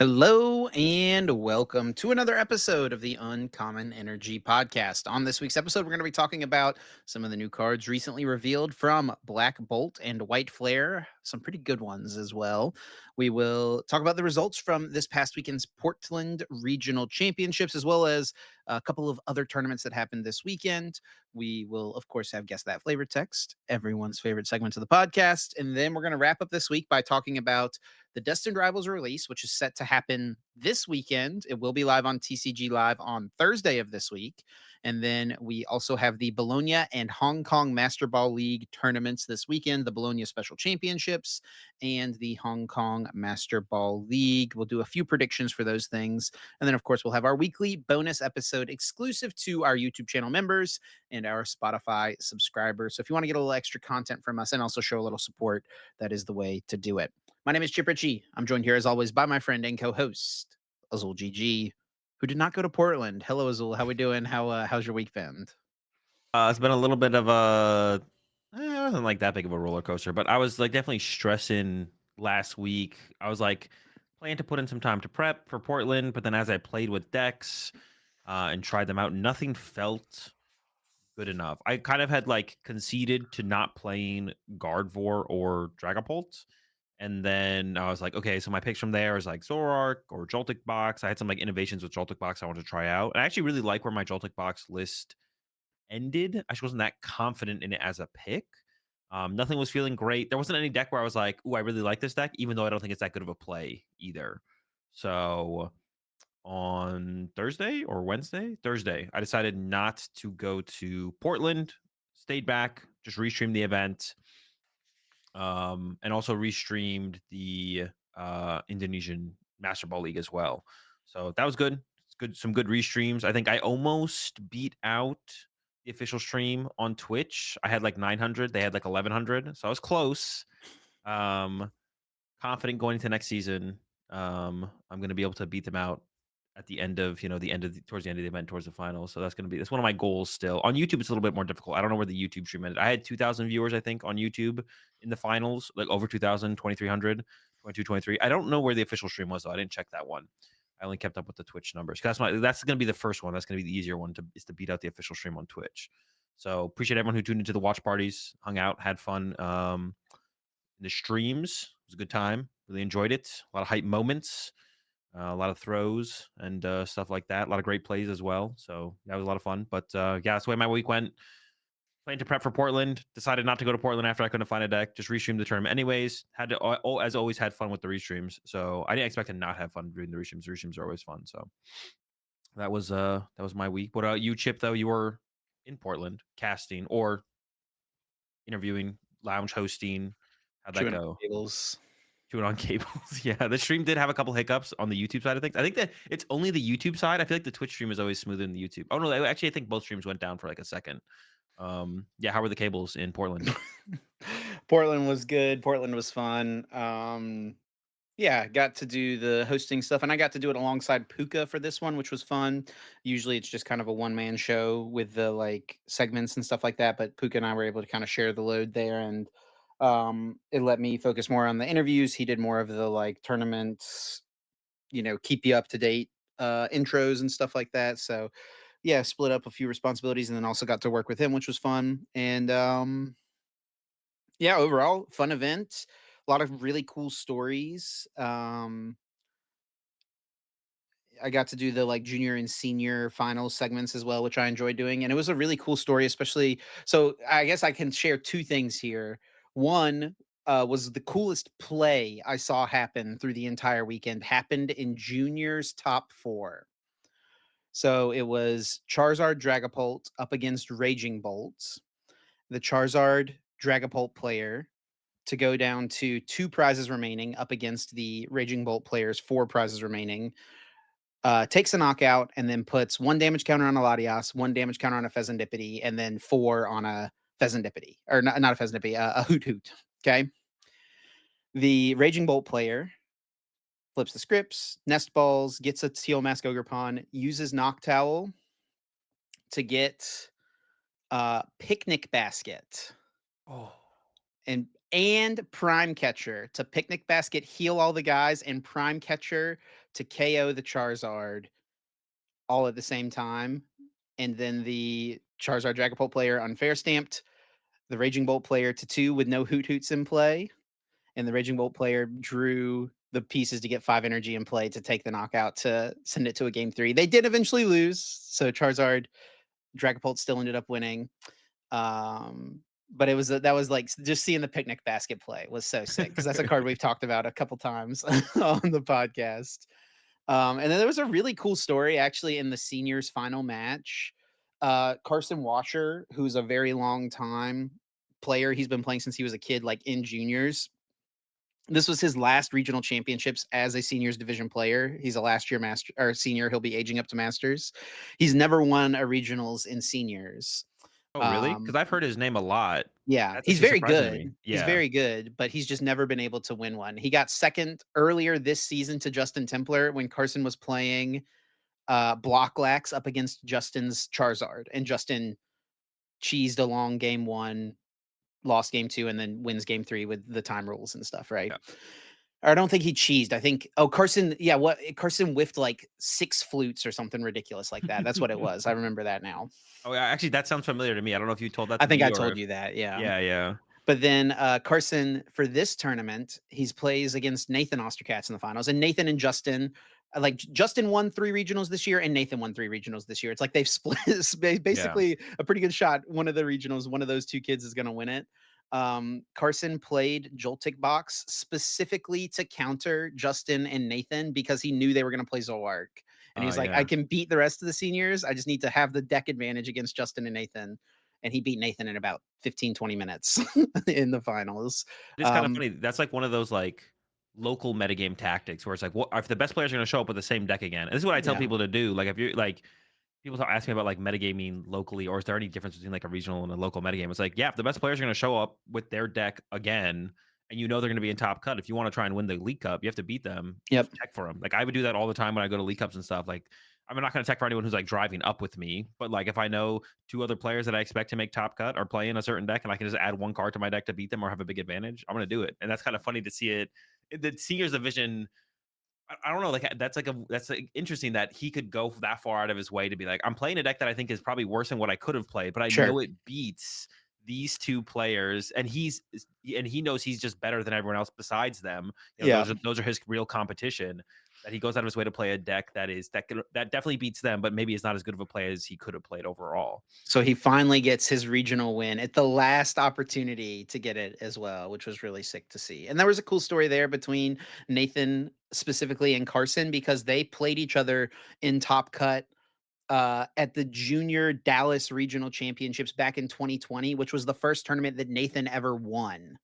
Hello and welcome to another episode of the Uncommon Energy Podcast. On this week's episode, we're going to be talking about some of the new cards recently revealed from Blackbolt and White Flare, some pretty good ones as well. We will talk about the results from this past weekend's Portland Regional Championships, as well as a couple of other tournaments that happened this weekend. We will, of course, have Guess That Flavor Text, everyone's favorite segment of the podcast. And then we're going to wrap up this week by talking about the Destined Rivals release, which is set to happen this weekend. It will be live on TCG Live on Thursday of this week. And then we also have the Bologna and Hong Kong Master Ball League tournaments this weekend, the Bologna Special Championships and the Hong Kong Master Ball League. We'll do a few predictions for those things. And then, of course, we'll have our weekly bonus episode exclusive to our YouTube channel members and our Spotify subscribers. So if you want to get a little extra content from us and also show a little support, that is the way to do it. My name is Chip Ritchie. I'm joined here as always by my friend and co-host Azul GG, who did not go to Portland. Hello, Azul. How we doing? How's your week been? It's been a little bit of it wasn't like that big of a roller coaster, but I was like definitely stressing last week. I was like planning to put in some time to prep for Portland, but then as I played with decks and tried them out, nothing felt good enough. I kind of had like conceded to not playing Guardvor or Dragapult. And then I was like, okay, so my picks from there is like Zoroark or Joltik Box. I had some like innovations with Joltik Box I wanted to try out. And I actually really like where my Joltik Box list ended. I just wasn't that confident in it as a pick. Nothing was feeling great. There wasn't any deck where I was like, "Ooh, I really like this deck," even though I don't think it's that good of a play either. So on Thursday or Wednesday, Thursday, I decided not to go to Portland. Stayed back, just restreamed the event, and also restreamed the Indonesian Master Ball League as well. So that was good. It's good, some good restreams. I think I almost beat out the official stream on Twitch. I had like 900. They had like 1100, so I was close. Um, Confident going into next season. I'm going to be able to beat them out at the end of towards the end of the event, towards the final. So that's one of my goals still. On YouTube it's a little bit more difficult. I don't know where the YouTube stream ended. I had 2,000 viewers I think on YouTube in the finals, like over 2,000, 2,300, 22, 23. I don't know where the official stream was though. I didn't check that one. I only kept up with the Twitch numbers. That's going to be the first one. That's going to be the easier one to beat out the official stream on Twitch. So appreciate everyone who tuned into the watch parties, hung out, had fun. In the streams, it was a good time. Really enjoyed it. A lot of hype moments, a lot of throws and stuff like that. A lot of great plays as well. So that was a lot of fun. But yeah, that's the way my week went. Playing to prep for Portland. Decided not to go to Portland after I couldn't find a deck. Just restreamed the tournament anyways. Had to, as always, had fun with the restreams. So I didn't expect to not have fun doing the restreams. The restreams are always fun. So that was my week. What about you, Chip? Though you were in Portland casting or interviewing, lounge hosting. How'd that Chewing on go? tables. Chewing on cables. Yeah, the stream did have a couple hiccups on the YouTube side of things. I think that it's only the YouTube side. I feel like the Twitch stream is always smoother than the YouTube. Oh no, actually, I think both streams went down for like a second. Yeah, how were the cables in Portland? Portland was good. Portland was fun. Yeah, got to do the hosting stuff, and I got to do it alongside Puka for this one, which was fun. Usually, it's just kind of a one-man show with the like segments and stuff like that, but Puka and I were able to kind of share the load there, and it let me focus more on the interviews. He did more of the like tournaments, keep you up to date intros and stuff like that. So yeah, split up a few responsibilities, and then also got to work with him, which was fun. And yeah, overall, fun event. A lot of really cool stories. I got to do the like junior and senior final segments as well, which I enjoyed doing. And it was a really cool story, especially. So I guess I can share two things here. One was the coolest play I saw happen through the entire weekend happened in juniors top four. So it was Charizard Dragapult up against Raging Bolt. The Charizard Dragapult player to go down to two prizes remaining up against the Raging Bolt player's four prizes remaining. Takes a knockout and then puts one damage counter on a Latias, one damage counter on a Pheasantipity, and then four on a Pheasantipity. Or not a Pheasantipity, a Hoot Hoot. Okay. The Raging Bolt player flips the scripts, nest balls, gets a Teal Mask Ogre Pawn, uses Noctowl to get Picnic Basket. Oh, And and Prime Catcher to Picnic Basket heal all the guys, and Prime Catcher to KO the Charizard all at the same time. And then the Charizard Dragapult player unfair stamped the Raging Bolt player to 2 with no Hoot Hoots in play. And the Raging Bolt player drew the pieces to get 5 energy in play to take the knockout to send it to a game 3. They did eventually lose, so Charizard Dragapult still ended up winning. But it was that was like just seeing the picnic basket play was so sick because that's a card we've talked about a couple times on the podcast. And then there was a really cool story actually in the seniors final match. Carson Washer, who's a very long time player, he's been playing since he was a kid, like in juniors. This was his last regional championships as a seniors division player. He's a last year master or senior. He'll be aging up to masters. He's never won a regionals in seniors. Oh, really? Because Um, I've heard his name a lot. yeah, That's he's actually very surprising to me. good. He's Yeah. very good, but he's just never been able to win one. He got second earlier this season to Justin Templar when Carson was playing Block Lax up against Justin's Charizard, and Justin cheesed along game 1, lost game 2, and then wins game 3 with the time rules and stuff, right? Yeah. Or I don't think he cheesed. I think Carson, yeah, what Carson whiffed like 6 flutes or something ridiculous like that. That's what it was. I remember that now. Oh, yeah, actually, that sounds familiar to me. I don't know if you told that I to think I me or told if you that, yeah. yeah, yeah. But then Carson for this tournament, he's plays against Nathan Osterkatz in the finals, and Nathan and Justin, Justin won 3 regionals this year, and Nathan won 3 regionals this year. It's like they've split Yeah. basically a pretty good shot. One of the regionals, one of those 2 kids is going to win it. Carson played Joltik Box specifically to counter Justin and Nathan because he knew they were going to play Zolwark. And he was like, I Yeah. can beat the rest of the seniors. I just need to have the deck advantage against Justin and Nathan. And he beat Nathan in about 15, 20 minutes in the finals. It's kinda Um, funny. That's like one of those, like, local metagame tactics where it's like, what if the best players are gonna show up with the same deck again? And this is what I tell yeah. people to do. Like, if you're like, people ask me about like metagaming locally, or is there any difference between like a regional and a local metagame? It's like, yeah, if the best players are going to show up with their deck again, and you know they're going to be in top cut, if you want to try and win the League Cup, you have to beat them. You have Yep. to tech for them. Like I would do that all the time when I go to League Cups and stuff. Like I'm not going to tech for anyone who's like driving up with me, but like if I know 2 other players that I expect to make top cut are playing a certain deck, and I can just add 1 card to my deck to beat them or have a big advantage, I'm going to do it. And that's kind of funny to see it. The seniors division I don't know, like that's like interesting that he could go that far out of his way to be like, I'm playing a deck that I think is probably worse than what I could have played, but I Sure. know it beats these 2 players, and he knows he's just better than everyone else besides them. You know, Yeah. those are his real competition. That he goes out of his way to play a deck that definitely beats them, but maybe is not as good of a play as he could have played overall. So he finally gets his regional win at the last opportunity to get it as well, which was really sick to see. And there was a cool story there between Nathan specifically and Carson because they played each other in Top Cut at the Junior Dallas Regional Championships back in 2020, which was the first tournament that Nathan ever won.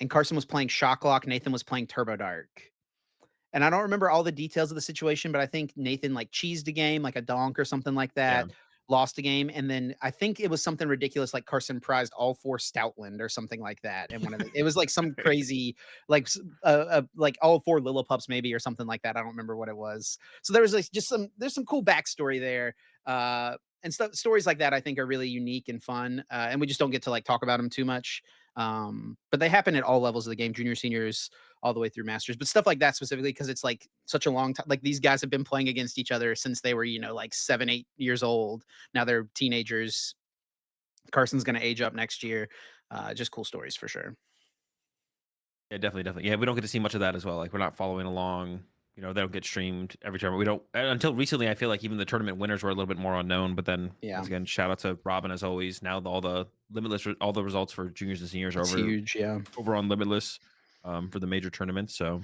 And Carson was playing Shocklock, Nathan was playing Turbo Dark. And I don't remember all the details of the situation, but I think Nathan like cheesed a game, like a donk or something like Yeah. that, lost a game, and then I think it was something ridiculous, like Carson prized all 4 Stoutland or something like that. And one of the it was like some crazy, like all 4 Lillipups maybe or something like that. I don't remember what it was. So there was like just there's some cool backstory there. And stuff stories like that I think are really unique and fun. And we just don't get to like talk about them too much. But they happen at all levels of the game, junior, seniors, all the way through masters, but stuff like that specifically because it's like such a long time. Like these guys have been playing against each other since they were, like 7, 8 years old. Now they're teenagers. Carson's going to age up next year. Just cool stories for sure. Yeah, definitely, definitely. Yeah, we don't get to see much of that as well. Like we're not following along. You know, they don't get streamed every tournament. We don't until recently. I feel like even the tournament winners were a little bit more unknown. But then Yeah, once again, shout out to Robin as always. Now all the all the results for juniors and seniors are it's huge. Yeah. over on Limitless for the major tournaments. So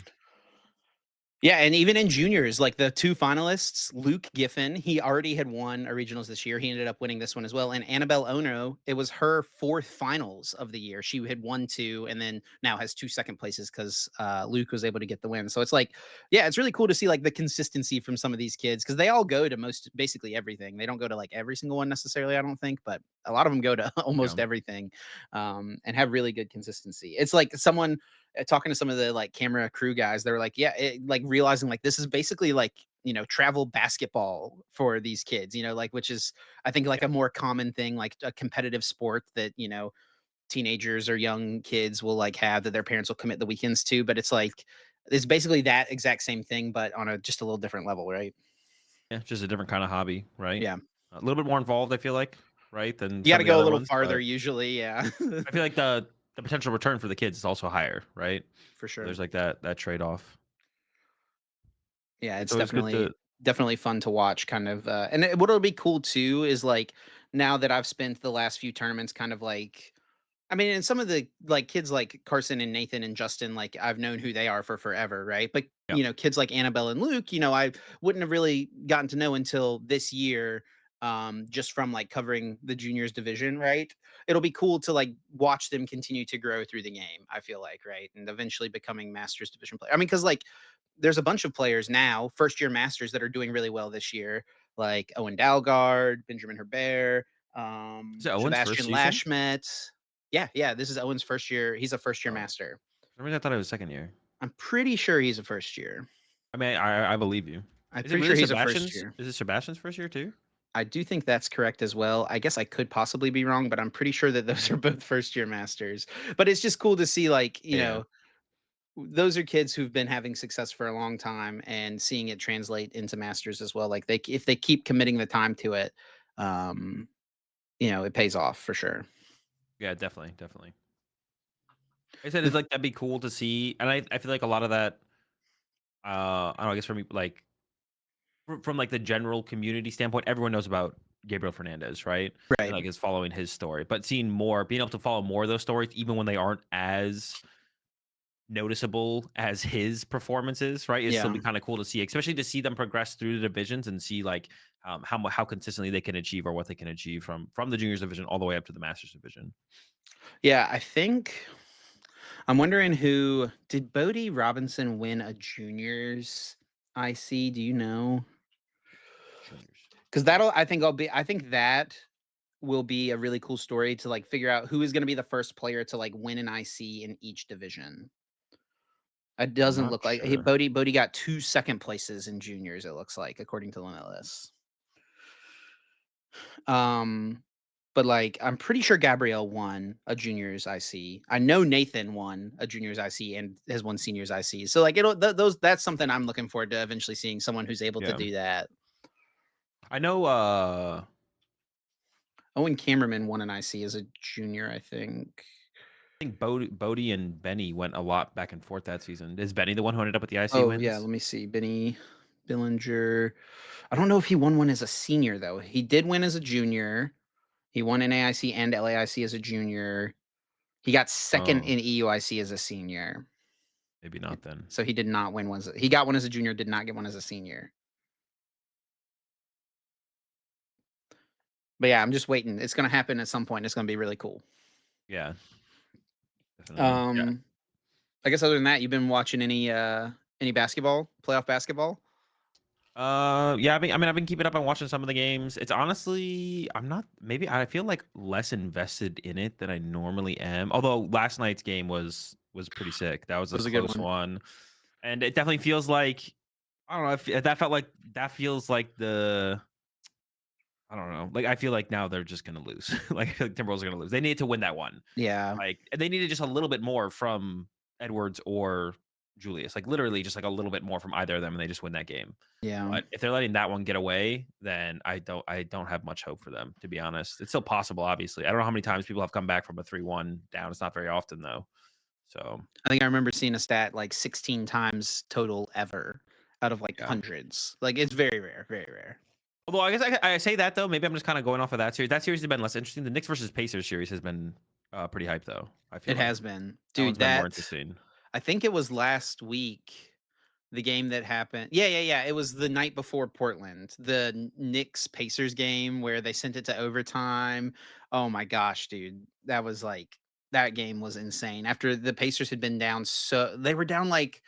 Yeah, and even in juniors, like the 2 finalists, Luke Giffen, he already had won a regionals this year. He ended up winning this one as well. And Annabelle Ono, it was her 4th finals of the year. She had won 2 and then now has 2 second places because Luke was able to get the win. So it's like, yeah, it's really cool to see like the consistency from some of these kids because they all go to basically everything. They don't go to like every single one necessarily, I don't think, but a lot of them go to yeah, almost everything and have really good consistency. It's like someone talking to some of the like camera crew guys, they were like, yeah, like realizing like this is basically like travel basketball for these kids, like which is I think like yeah, a more common thing, like a competitive sport that teenagers or young kids will like have that their parents will commit the weekends to, but it's like it's basically that exact same thing, but on a just a little different level, right? Yeah, just a different kind of hobby, right? Yeah. A little bit more involved, I feel like, right, than You got some to of the go a other little ones, farther but usually, yeah. I feel like the potential return for the kids is also higher, right? For So sure. there's like that trade-off. Yeah, It's it's always good definitely to definitely fun to watch kind of and what'll be cool too is like now that I've spent the last few tournaments kind of like I mean, and some of the like kids like Carson and Nathan and Justin, like I've known who they are for forever, right? But yeah. kids like Annabelle and Luke, I wouldn't have really gotten to know until this year, just from like covering the juniors division, right? It'll be cool to like watch them continue to grow through the game, I feel like, right? And eventually becoming masters division player. I mean, because like there's a bunch of players now, first year masters that are doing really well this year, like Owen Dalgard, Benjamin Herbert, Is it Owen's first Sebastian season? Lashmet. Yeah, yeah. This is Owen's first year. He's a first year Oh, master. for some reason I thought it was second year. I'm pretty sure he's a first year. I mean, I believe you. I'm Is it pretty really sure he's a first Sebastian's? year. Is it Sebastian's first year too? I do think that's correct as well. I guess I could possibly be wrong, but I'm pretty sure that those are both first year masters. But it's just cool to see, like, Yeah. those are kids who've been having success for a long time and seeing it translate into masters as well. Like if they keep committing the time to it, um, it pays off for sure. Yeah, definitely, definitely. I said The it's like that'd be cool to see, and I feel like a lot of that. I don't know. I guess for me, like from like the general community standpoint, everyone knows about Gabriel Fernandez, right? And Right. like is following his story, but seeing more, being able to follow more of those stories, even when they aren't as noticeable as his performances, right? It'd still Yeah. be kind of cool to see, especially to see them progress through the divisions and see like how consistently they can achieve or what they can achieve from the juniors division all the way up to the masters division. Yeah. I think I'm wondering who did Bodie Robinson win a juniors IC? Do you know? Juniors. Because I think that will be a really cool story to like figure out who is going to be the first player to like win an IC in each division. It I'm doesn't not look like sure. Bodie got 2 second places in juniors, it looks like, according to Limitless. Um, but, like, I'm pretty sure Gabrielle won a juniors IC. I know Nathan won a juniors IC and has won seniors IC. So, like, it'll those that's something I'm looking forward to eventually seeing someone who's able to Yeah, do that. I know. Owen Cameraman won an IC as a junior, I think. I think Bodie and Benny went a lot back and forth that season. Is Benny the one who ended up with the IC Oh, yeah, wins? let me see. Benny Billinger. I don't know if he won one as a senior, though. He did win as a junior. He won an AIC and LAIC as a junior. He got second Oh, in EUIC as a senior. maybe not then. So he did not win one. He got one as a junior, did not get one as a senior. But yeah, I'm just waiting. It's gonna happen at some point. It's gonna be really cool. Yeah, definitely. Yeah. Um, I guess other than that, you've been watching any basketball, playoff basketball? Yeah. I mean, I've been keeping up on watching some of the games. It's honestly, I'm not. Maybe I feel like less invested in it than I normally am. Although last night's game was pretty sick. That was That a was a good close one. one, and it definitely feels like I don't know. If that felt like that feels like the I don't know. Like I feel like now they're just gonna lose. Like I feel like Timberwolves are gonna lose. They need to win that one. Yeah, Like and they needed just a little bit more from Edwards or Julius. Like literally just like a little bit more from either of them, and they just win that game. yeah, But if they're letting that one get away, then I don't have much hope for them, to be honest. It's still possible, obviously. I don't know how many times people have come back from a 3-1 down. It's not very often though. So I think I remember seeing a stat like 16 times total ever out of like yeah. hundreds. Like it's very rare, very rare. Although I guess I say that though, maybe I'm just kind of going off of that series. That series has been less interesting. The Knicks versus Pacers series has been pretty hype though. I feel It like has been, that one's dude. been more That interesting. I think it was last week. The game that happened, yeah, yeah, yeah, it was the night before Portland, the Knicks Pacers game where they sent it to overtime. Oh my gosh, dude, that was like that game was insane. After the Pacers had been down, so they were down like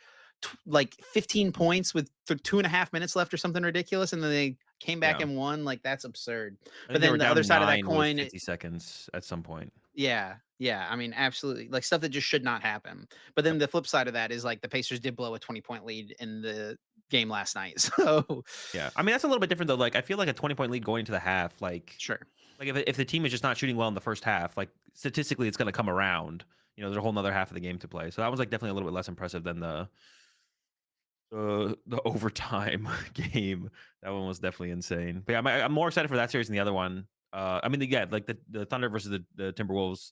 like 15 points with 2.5 minutes left or something ridiculous, and then they came back Yeah. and won. Like that's absurd. I But think they then were the other down side of that 9 with coin, 50 seconds at some point. yeah, yeah. I mean, absolutely. Like stuff that just should not happen. But then Yep. the flip side of that is like the Pacers did blow a 20-point lead in the game last night. So Yeah. I mean, that's a little bit different though. Like, I feel like a 20-point lead going into the half, sure. like if the team is just not shooting well in the first half, like statistically, it's going to come around. There's a whole nother half of the game to play. So that was like definitely a little bit less impressive than the overtime game. That one was definitely insane. But yeah, I'm more excited for that series than the other one. I mean, yeah, like the Thunder versus the Timberwolves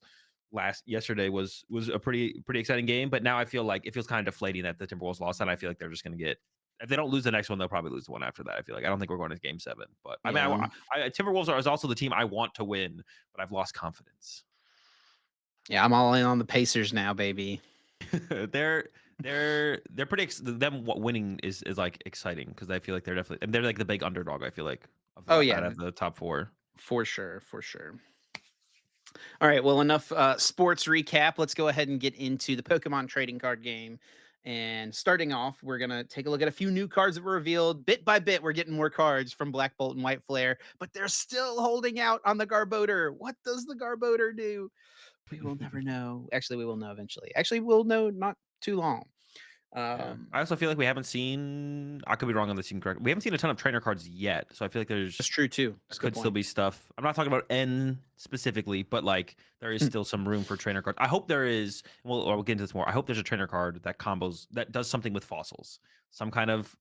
yesterday was a pretty exciting game. But now I feel like it feels kind of deflating that the Timberwolves lost, and I feel like they're just going to get. If they don't lose the next one, they'll probably lose the one after that. I feel like I don't think we're going to Game 7. But I mean, Yeah. Timberwolves is also the team I want to win, but I've lost confidence. Yeah, I'm all in on the Pacers now, baby. they're they're winning is like exciting because I feel like they're definitely and they're like the big underdog. I feel like Oh out yeah, of the top four. for sure, for sure. All right, well, enough sports recap. Let's go ahead and get into the Pokemon trading card game. And starting off, we're gonna take a look at a few new cards that were revealed. Bit by bit, we're getting more cards from Blackbolt and White Flare, but they're still holding out on the Garbodor. What does the Garbodor do? We will never know. Actually, we will know eventually. Actually, we'll know not too long. Yeah, Um, I also feel like we haven't seen. I could be wrong on this correct. We haven't seen a ton of trainer cards yet, so I feel like that's there's true too. there That's a good could still point. be stuff. I'm not talking about N specifically, but like there is still some room for trainer cards. I hope there is. And we'll get into this more. I hope there's a trainer card that does something with fossils, some kind of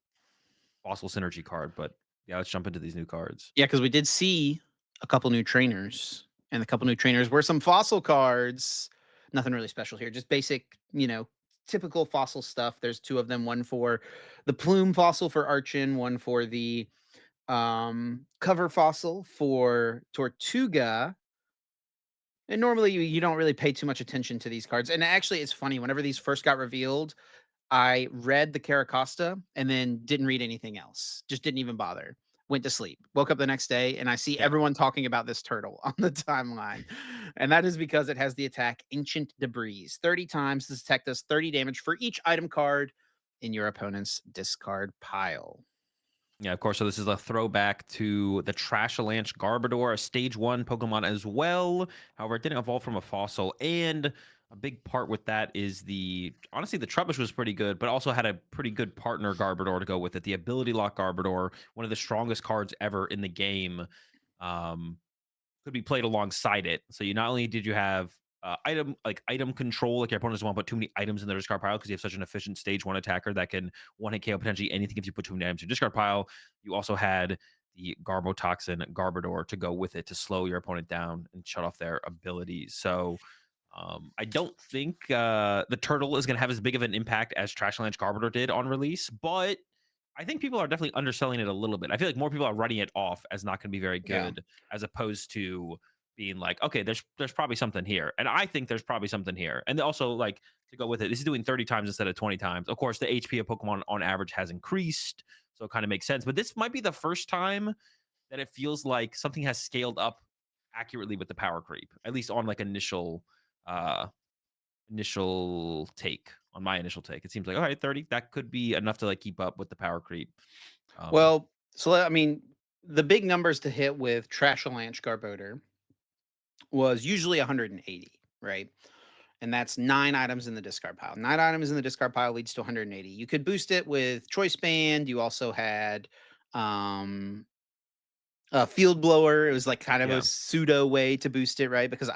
fossil synergy card. But yeah, let's jump into these new cards. Yeah, because we did see a couple new trainers, and a couple new trainers were some fossil cards. Nothing really special here, just basic, typical fossil stuff. There's two of them, one for the plume fossil for Archon, one for the cover fossil for Tortuga. And normally you don't really pay too much attention to these cards. And actually, it's funny, whenever these first got revealed, I read the Caracosta and then didn't read anything else. Just didn't even bother. Went to sleep. Woke up the next day and I see Yeah. everyone talking about this turtle on the timeline. And that is because it has the attack Ancient Debris. 30 times this attack does 30 damage for each item card in your opponent's discard pile. Yeah, of course. So this is a throwback to the Trashalanche Garbodor, a stage 1 Pokemon as well. However, it didn't evolve from a fossil. And a big part with that is honestly, the Trubbish was pretty good, but also had a pretty good partner Garbodor to go with it. The Ability Lock Garbodor, one of the strongest cards ever in the game. Um, could be played alongside it. So you not only did you have item control, like your opponent doesn't want to put too many items in their discard pile because you have such an efficient stage 1 attacker that can one hit KO potentially anything if you put too many items in your discard pile. You also had the Garbotoxin Garbodor to go with it to slow your opponent down and shut off their abilities. So I don't think the turtle is going to have as big of an impact as Trashlanche Garbodor did on release, but I think people are definitely underselling it a little bit. I feel like more people are writing it off as not going to be very Yeah. good, as opposed to being like, okay, there's probably something here, and I think there's probably something here, and also like to go with it. This is doing 30 times instead of 20 times. Of course, the HP of Pokemon on average has increased, so it kind of makes sense. But this might be the first time that it feels like something has scaled up accurately with the power creep, at least on like uh initial take on my initial take. It seems like all right, 30 that could be enough to like keep up with the power creep. Um, Well, I mean, the big numbers to hit with Trashalanche Garbodor was usually 180, right? And that's 9 items in the discard pile. 9 items in the discard pile leads to 180. You could boost it with Choice Band. You also had um, a Field Blower. It was like kind of a yeah, pseudo way to boost it, right? Because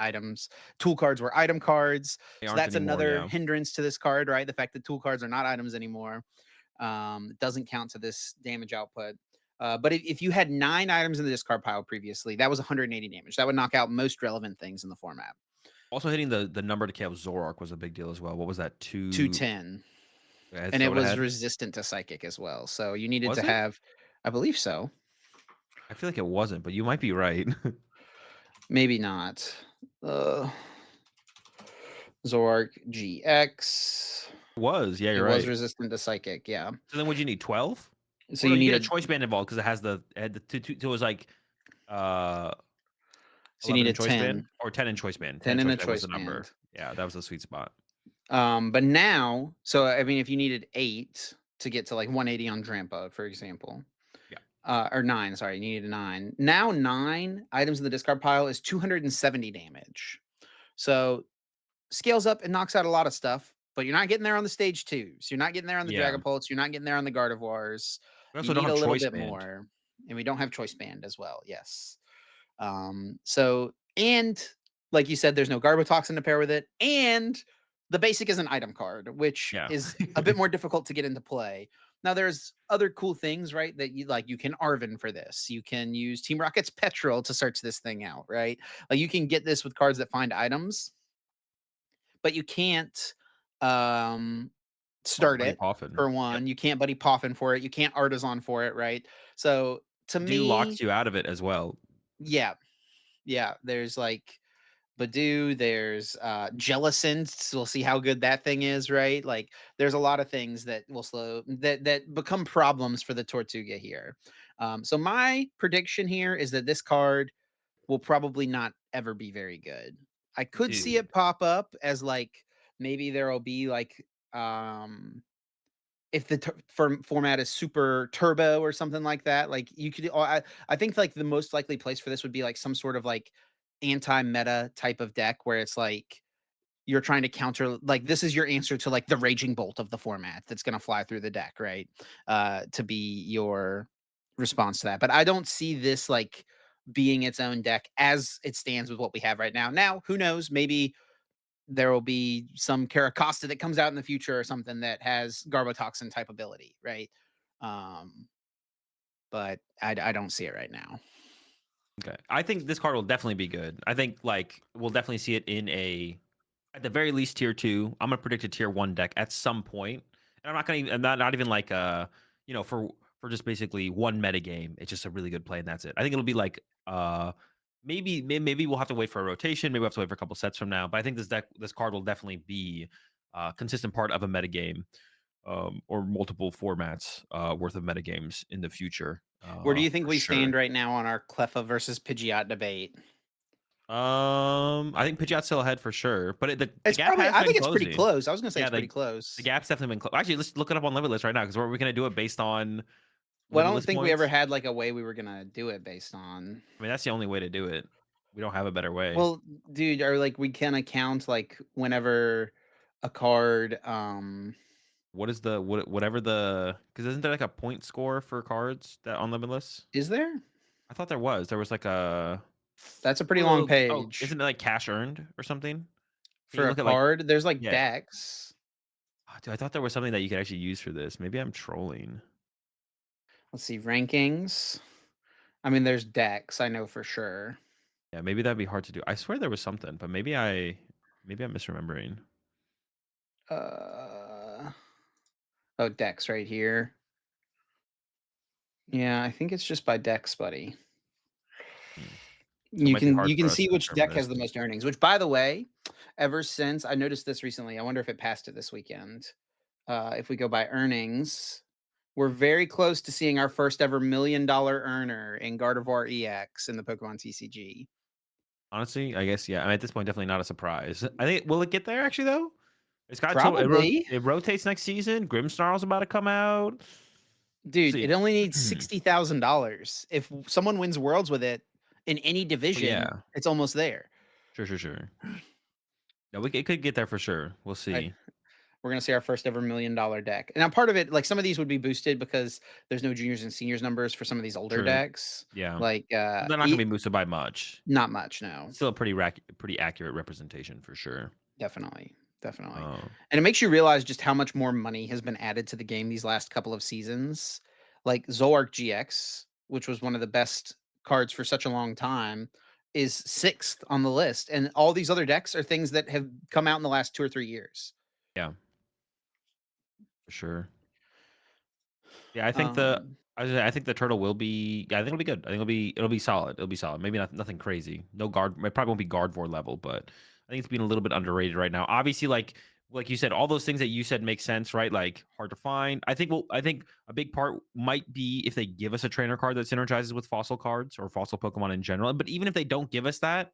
tool cards were item cards. they So aren't that's anymore. another Yeah. hindrance to this card, right? The fact that tool cards are not items anymore. It doesn't count to this damage output. But if you had 9 items in the discard pile previously, that was 180 damage. That would knock out most relevant things in the format. Also hitting the number to KO Zoroark was a big deal as well. What was that? 210. That's And it what I was had. resistant to psychic as well. So you needed Was to it? have, I believe so. I feel like it wasn't, but you might be right. It Maybe not. Uh, Zork GX. was. Yeah, It you're was right. resistant to psychic. Yeah. So then, would you need 12? So Well, no, you you get a needed, choice band involved because it had the it was like uh so you 11 in needed choice band 10, or 10 in choice band. 10 10 in in choice a band was choice the number. band. Yeah, that was the sweet spot. But now, so I mean, if you needed 8 to get to like 180 on Drampa, for example, Yeah. or 9, sorry, you needed 9. Now 9 items in the discard pile is 270 damage. So scales up and knocks out a lot of stuff. but you're not getting there on the stage twos. You're not getting there on the Yeah. Dragapults. You're not getting there on the Gardevoirs. We You also don't need have a little choice bit band. more, and we don't have choice band as well. Yes. So and like you said, there's no Garbotoxin to pair with it, and the basic is an item card, which Yeah. is a bit more difficult to get into play. Now there's other cool things, right? That you like. You can Arven for this. You can use Team Rocket's Petrol to search this thing out, right? Like you can get this with cards that find items, but you can't um Oh, start Buddy it Poffin. for Yep. one. You can't Buddy Poffin for it. You can't Artisan for it, right? So to Do locks me, you out of it as well. yeah, yeah. There's like Badoo, there's Jellicent. So we'll see how good that thing is, right? Like there's a lot of things that will slow that become problems for the Tortuga here. So my prediction here is that this card will probably not ever be very good. I could see Dude. it pop up as like maybe there'll be like um if the format is super turbo or something like that, like you could I think like the most likely place for this would be like some sort of like anti-meta type of deck where it's like you're trying to counter like this is your answer to like the raging bolt of the format that's going to fly through the deck, right? To be your response to that. But I don't see this like being its own deck as it stands with what we have right now. Now, who knows? Maybe there will be some Caracosta that comes out in the future or something that has Garbotoxin type ability, right? Um, but I don't see it right now. Okay. I think this card will definitely be good. I think like we'll definitely see it in a at the very least tier 2. I'm gonna predict a tier 1 deck at some point. And I'm not even like for just basically one meta game. It's just a really good play and that's it. I think it'll be like maybe we'll have to wait for a rotation, maybe we'll have to wait for a couple sets from now. But I think this card will definitely be a consistent part of a meta game. Or multiple formats worth of metagames in the future, Where do you think for we stand sure. right now on our Cleffa versus Pidgeot debate? I think Pidgeot's still ahead for sure, but the It's gap probably has I been think it's pretty closing. close. I was gonna say Yeah, it's pretty the close. gap's definitely been actually, let's look it up on Limitless right now because we're gonna do it based on Well, I don't Limitless think we ever points. had like a way we were gonna do it based on. I mean, that's the only way to do it. We don't have a better way. Well, dude, or like we can count like whenever a card What is the whatever the because isn't there like a point score for cards that on Limitless? is there? I thought there was. There was like a That's a pretty long isn't page it like cash earned or something? Can you for a look at like card. There's like yeah. decks. Oh, dude, I thought there was something that you could actually use for this. Maybe I'm trolling. Let's see rankings. I mean, there's decks. I know for sure. Yeah, maybe that'd be hard to do. I swear there was something, but maybe I'm misremembering. Uh oh, decks right here. Yeah, I think it's just by decks, buddy. Hmm. So it You might be can hard you for can us see to which determine deck this. has the most earnings, which by the way, ever since I noticed this recently, I wonder if it passed it this weekend. If we go by earnings, we're very close to seeing our first ever $1 million earner in Gardevoir EX in the Pokemon TCG. Honestly, I guess yeah. I mean, at this point, definitely not a surprise. I think will it get there actually though? It's got total. Probably. It rotates next season. Grimmsnarl's about to come out. Dude, See, it only needs $60,000. If someone wins Worlds with it in any oh division, yeah, it's almost there. sure. No, it could get there for sure. We'll Right? see. We're gonna see our first ever $1 million deck. And now part of it, like some of these would be boosted because there's no juniors and seniors numbers for some of these older True. decks. Yeah, Like they're not gonna be boosted by much. not much, no. Still a pretty accurate representation for sure. Definitely. Definitely. Oh And it makes you realize just how much more money has been added to the game these last couple of seasons. Like Zolark GX, which was one of the best cards for such a long time, is sixth on the list. And all these other decks are things that have come out in the last 2 or 3 years. yeah, for sure. Yeah, I think Um, I think the turtle will be. Yeah, I think it'll be good. I think it'll be solid. It'll be solid. Maybe nothing crazy. No guard. It probably won't be Guardvor level, but I think it's being a little bit underrated right now. Obviously, like you said, all those things that you said make sense, right? Like hard to find. I think a big part might be if they give us a trainer card that synergizes with fossil cards or fossil Pokemon in general. But even if they don't give us that,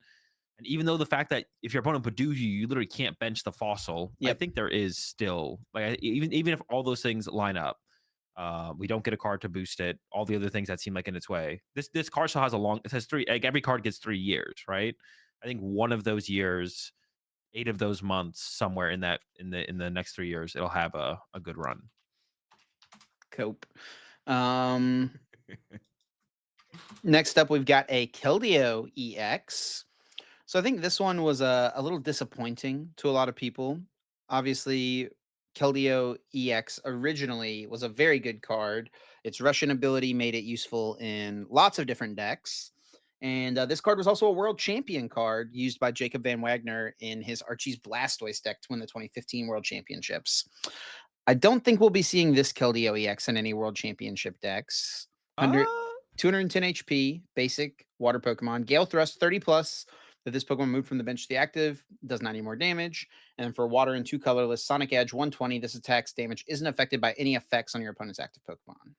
and even though the fact that if your opponent Padoos you, you literally can't bench the fossil, I yep. think there is still like even if all those things line up, we don't get a card to boost it. All the other things that seem like in its way. This card still has a long. It has three. Like every card gets 3 years, right? I think one of those years 8 of those months somewhere in that in the next 3 years, it'll have a good run. Cope. Um, Next up, we've got a Keldeo EX. So I think this one was a little disappointing to a lot of people. Obviously, Keldeo EX originally was a very good card. Its Russian ability made it useful in lots of different decks. And this card was also a world champion card used by Jacob Van Wagner in his Archie's Blastoise deck to win the 2015 World Championships. I don't think we'll be seeing this Keldeo EX in any World Championship decks. 100, Uh 210 HP, basic water Pokemon, Gale Thrust 30 plus. That this Pokemon moved from the bench to the active, does 90 more damage. And for water and two colorless, Sonic Edge 120. This attack's damage isn't affected by any effects on your opponent's active Pokemon.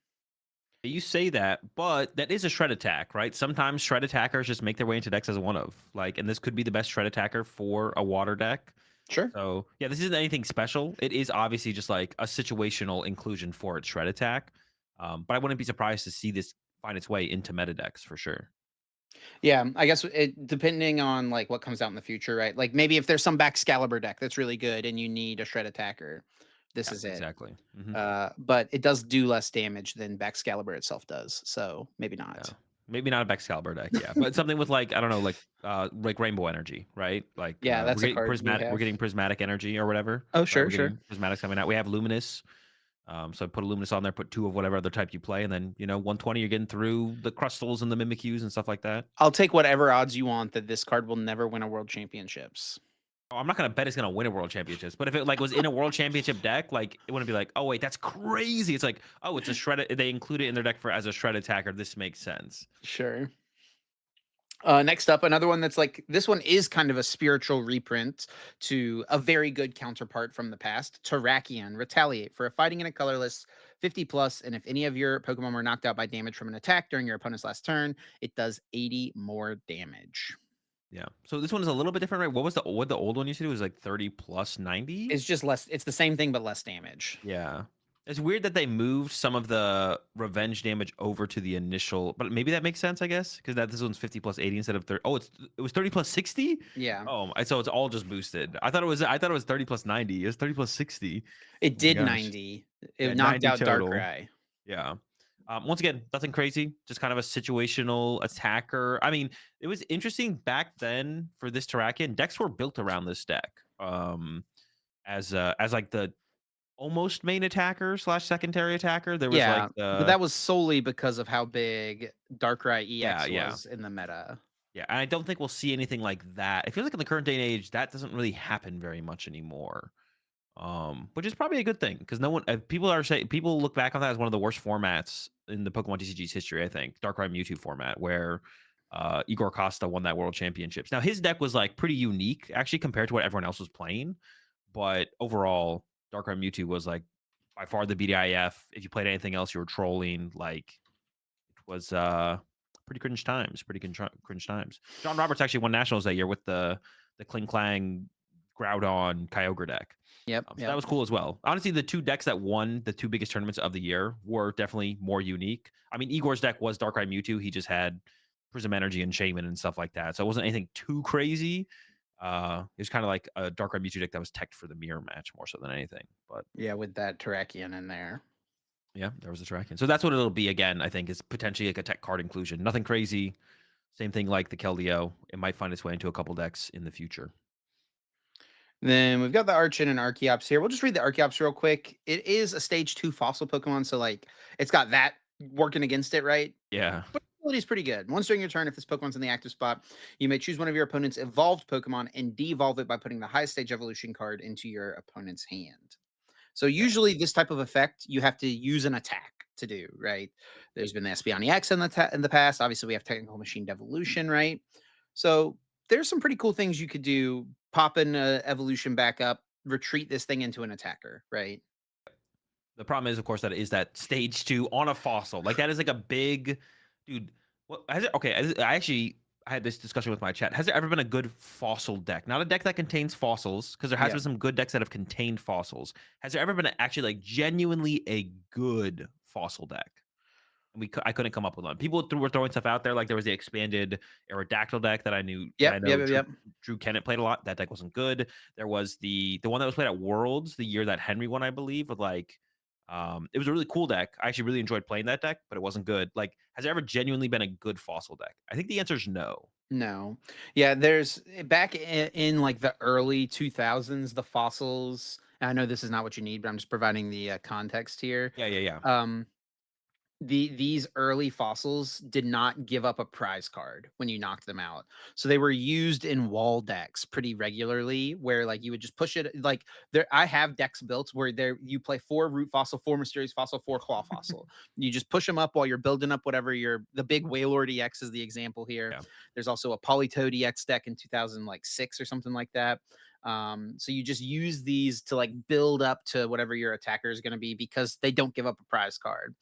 You say that, but that is a shred attack, right? Sometimes shred attackers just make their way into decks as a one of. Like, and this could be the best shred attacker for a water deck. Sure. So yeah, this isn't anything special. It is obviously just like a situational inclusion for its shred attack. But I wouldn't be surprised to see this find its way into meta decks for sure. Yeah, I guess it depending on like what comes out in the future, right? Like maybe if there's some Baxcalibur deck that's really good and you need a shred attacker, this Yeah, is it. exactly. But it does do less damage than Baxcalibur itself does, so maybe Yeah. not. Maybe not a Excalibur deck, yeah, but something with like I don't know, like Rainbow Energy, right? Like Yeah, that's we're a getting card you prismatic, we're have. getting prismatic energy or whatever, Oh, right? sure, We're sure. getting prismatics coming out. We have luminous, so put a luminous on there, put two of whatever other type you play, and then 120, you're getting through the crystals and the Mimikyus and stuff like that. I'll take whatever odds you want that this card will never win a world championships. Oh, I'm not gonna bet it's gonna win a world championships, but if it like was in a world championship deck, like it wouldn't be like, oh wait, that's crazy. It's like, oh, it's a shred. They include it in their deck for as a shred attacker. This makes sense. Sure. Next up, another one that's like this one is kind of a spiritual reprint to a very good counterpart from the past. Terrakion, retaliate for a fighting in a colorless 50 plus, and if any of your Pokemon were knocked out by damage from an attack during your opponent's last turn, it does 80 more damage. Yeah. So this one is a little bit different, right? What the old one you said it was like 30 plus 90? It's just less. It's the same thing but less damage. Yeah. It's weird that they moved some of the revenge damage over to the initial, but maybe that makes sense, I guess, because that this one's 50 plus 80 instead of 30. Oh, it was 30 plus 60? Yeah, Oh, so it's all just boosted. I thought it was 30 plus 90. It was 30 plus 60. it Oh my did gosh. 90. Yeah, It knocked 90 out total. Darkrai. Yeah. Once again, nothing crazy, just kind of a situational attacker. I mean, it was interesting back then for this Terrakion. Decks were built around this deck. As like the almost main attacker slash secondary attacker. There was like Yeah, but the that was solely because of how big Darkrai yeah, EX yeah. was in the meta. Yeah. And I don't think we'll see anything like that. I feel like in the current day and age, that doesn't really happen very much anymore. Which is probably a good thing because no one people are saying people look back on that as one of the worst formats in the Pokemon TCG's history. I think Darkrai Mewtwo format where Igor Costa won that World Championships. Now his deck was like pretty unique actually compared to what everyone else was playing, but overall Darkrai Mewtwo was like by far the BDIF. If you played anything else, you were trolling. Like it was pretty cringe times. Cringe times. John Roberts actually won nationals that year with the Kling Klang Groudon Kyogre deck. Yep, So that yep. was cool as well. Honestly, the two decks that won the two biggest tournaments of the year were definitely more unique. I mean, Igor's deck was Darkrai Mewtwo. He just had Prism Energy and Shaman and stuff like that. So it wasn't anything too crazy. It was kind of like a Darkrai Mewtwo deck that was teched for the mirror match more so than anything. But Yeah, with that Terrakion in there. yeah, there was a tracking. So that's what it'll be again, I think, is potentially like a tech card inclusion. Nothing crazy. Same thing like the Keldeo. It might find its way into a couple decks in the future. Then we've got the Archon and Archeops here. We'll just read the Archeops real quick. It is a stage 2 fossil Pokemon, so like it's got that working against it, right? Yeah. But ability is pretty good. Once during your turn, if this Pokemon's in the active spot, you may choose one of your opponent's evolved Pokemon and de-evolve it by putting the highest stage evolution card into your opponent's hand. So Yeah. usually this type of effect you have to use an attack to do, right? There's been the Espeon EX in the past. Obviously, we have Technical Machine Devolution, right? So there's some pretty cool things you could do. Pop an evolution back up, retreat this thing into an attacker, right? The problem is, of course, that it is that stage 2 on a fossil. Like that is like a big dude. What has it? Okay, I had this discussion with my chat. Has there ever been a good fossil deck? Not a deck that contains fossils, because there has Yeah. been some good decks that have contained fossils. Has there ever been actually like genuinely a good fossil deck? and I couldn't come up with one. People were throwing stuff out there, like there was the expanded Aerodactyl deck that I Yep, yep, know yep, yep. Drew Kennett played a lot. That deck wasn't good. There was the one that was played at Worlds the year that Henry won, I believe, with like it was a really cool deck. I actually really enjoyed playing that deck, but it wasn't good. Like, has there ever genuinely been a good fossil deck? I think the answer is no. No. Yeah, there's back in like the early 2000s, the fossils. And I know this is not what you need, but I'm just providing the context here. Yeah, yeah, yeah. Um, these early fossils did not give up a prize card when you knocked them out. So they were used in wall decks pretty regularly where like you would just push it like there I have decks built where there you play 4 root fossil, 4 mysterious fossil, 4 claw fossil. You just push them up while you're building up whatever your the big Wailord EX is the example here. Yeah. There's also a Polytoad EX deck in 2006 or something like that. So you just use these to like build up to whatever your attacker is going to be because they don't give up a prize card.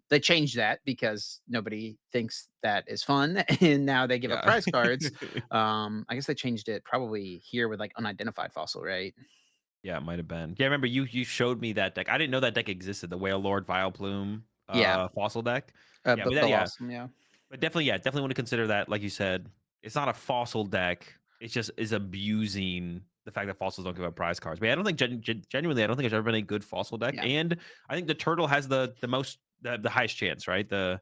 They changed that because nobody thinks that is fun, and now they give up Yeah. prize cards. I guess they changed it probably here with like unidentified fossil, right? Yeah, it might have been. Yeah, I remember you showed me that deck. I didn't know that deck existed, the Whale Lord Vileplume Yeah, fossil deck. Yeah, but but that Bill yeah. Awesome, yeah, But definitely, yeah, definitely want to consider that. Like you said, it's not a fossil deck. It's just is abusing the fact that fossils don't give up prize cards. But yeah, I don't think genuinely, I don't think there's ever been a good fossil deck. yeah, And I think the turtle has the highest chance, right? The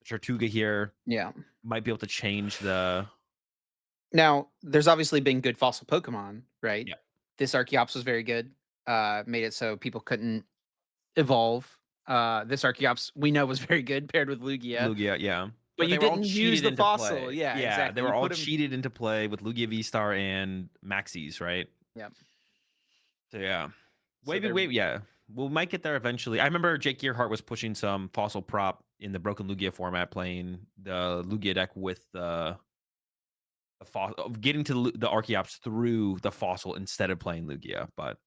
Tortuga here yeah. might be able to change the Now, there's obviously been good fossil Pokemon, right? yeah This Archeops was very good. Made it so people couldn't evolve. This Archeops we know was very good paired with Lugia, Lugia, yeah. but But they you were all didn't use cheated the into fossil. play. Yeah, Yeah, they exactly. were You all put him. cheated into play with Lugia V Star and Maxis, right? Yeah. So yeah. So Maybe they're wait, yeah. We might get there eventually. I remember Jake Gearhart was pushing some fossil prop in the broken Lugia format, playing the Lugia deck with the fossil, getting to the Archeops through the fossil instead of playing Lugia, but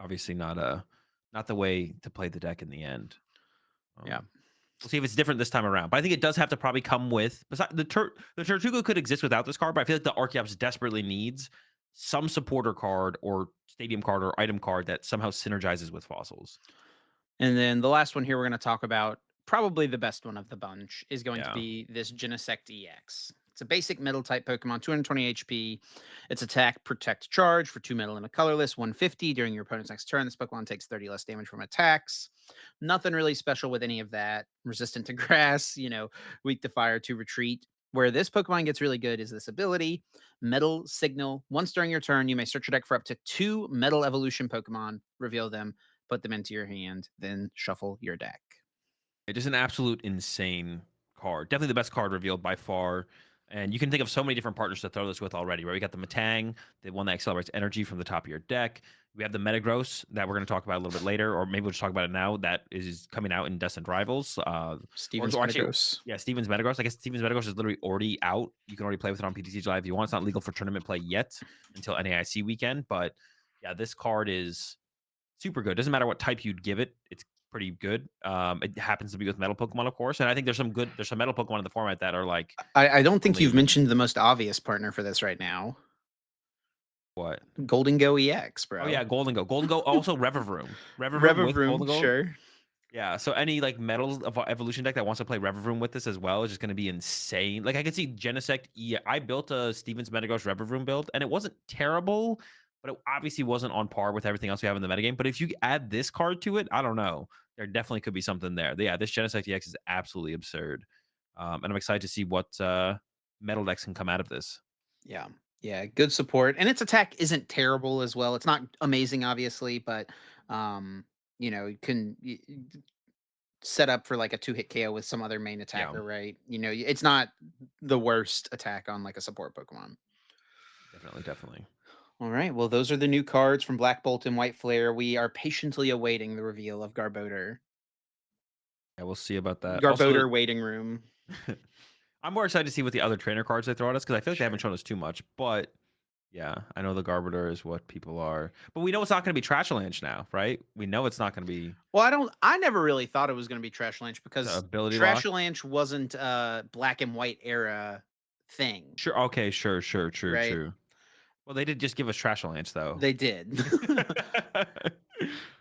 obviously not the way to play the deck in the end. yeah. Um, we'll see if it's different this time around. But I think it does have to probably come with besides the Tortuga could exist without this card, but I feel like the Archeops desperately needs some supporter card or stadium card or item card that somehow synergizes with fossils. And then the last one here we're going to talk about, probably the best one of the bunch, is going to Yeah. be this Genesect EX. It's a basic metal type Pokemon, 220 HP. Its attack, protect, charge for 2 metal and a colorless, 150 during your opponent's next turn. This Pokemon takes 30 less damage from attacks. Nothing really special with any of that. Resistant to grass, weak to fire, to retreat. Where this Pokemon gets really good is this ability, Metal Signal. Once during your turn, you may search your deck for up to 2 Metal Evolution Pokemon, reveal them, put them into your hand, then shuffle your deck. It is an absolute insane card. Definitely the best card revealed by far. And you can think of so many different partners to throw this with already, right? We got the Matang, the one that accelerates energy from the top of your deck. We have the Metagross that we're going to talk about a little bit later, or maybe we'll just talk about it now. That is coming out in Destined Rivals. Steven's Or actually, Metagross. yeah, Steven's Metagross. I guess Steven's Metagross is literally already out. You can already play with it on PTC July if you want. It's not legal for tournament play yet until NAIC weekend. But yeah, this card is super good. Doesn't matter what type you'd give it. It's pretty good. It happens to be with metal Pokemon, of course, and I think there's some metal Pokemon in the format that are like I don't think you've only mentioned the most obvious partner for this right now. what? Golden Go EX, Oh bro. yeah, Golden Go. Golden Go also Revavroom. Revavroom with Revavroom, Golden Go. sure. Yeah, so any like metals of evolution deck that wants to play Revavroom with this as well is just going to be insane. Like I could see Genesect. Yeah, I built a Stevens Metagross Revavroom build, and it wasn't terrible, but it obviously wasn't on par with everything else we have in the metagame. But if you add this card to it, I don't know. There definitely could be something there. Yeah, this Genesect EX is absolutely absurd, and I'm excited to see what metal decks can come out of this. Yeah. Yeah, good support. And its attack isn't terrible as well. It's not amazing, obviously, but you can set up for like a 2-hit KO with some other main Yeah, attacker, right? It's not the worst attack on like a support Pokemon. definitely, definitely. All right. Well, those are the new cards from Blackbolt and White Flare. We are patiently awaiting the reveal of Garbodor. Yeah, we'll see about that. Also, Garbodor waiting room. I'm more excited to see what the other trainer cards they throw at us because I feel like they haven't Sure. shown us too much. But yeah, I know the Garbodor is what people are, but we know it's not going to be Trashalanche now, right? We know it's not going to be Well, I never really thought it was going to be Trashalanche the because ability lock. Trashalanche wasn't a black and white era thing, Sure. Okay. Sure. Sure. True. right? True. Well, they did just give us Trashalanche though. They did.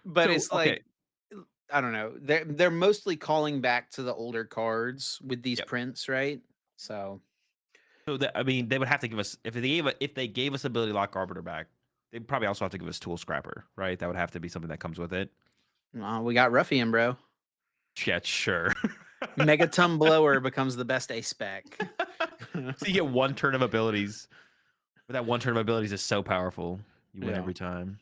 But So it's okay. like I don't know. They're mostly calling back to the older cards with these Yep. prints, right? So So that I mean, they would have to give us if they gave us ability lock arbiter back, they'd probably also have to give us tool scrapper, right? That would have to be something that comes with it. we got Ruffian, bro. Yeah, sure. Megaton Blower becomes the best ace spec. So you get one turn of abilities, but that one turn of abilities is so powerful. You win Yeah. every time.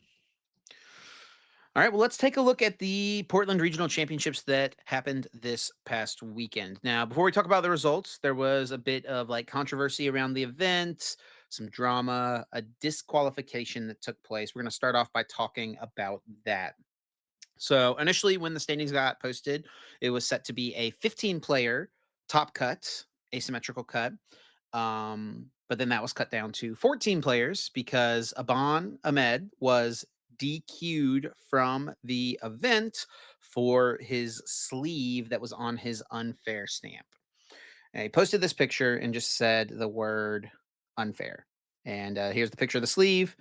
All right, well, let's take a look at the Portland Regional Championships that happened this past weekend. Now, before we talk about the results, there was a bit of like controversy around the event, some drama, a disqualification that took place. We're going to start off by talking about that. So, initially, when the standings got posted, it was set to be a 15-player top cut, asymmetrical cut. But then that was cut down to 14 players because Aban Ahmed was DQ'd from the event for his sleeve that was on his unfair stamp. And he posted this picture and just said the word unfair. And here's the picture of the sleeve.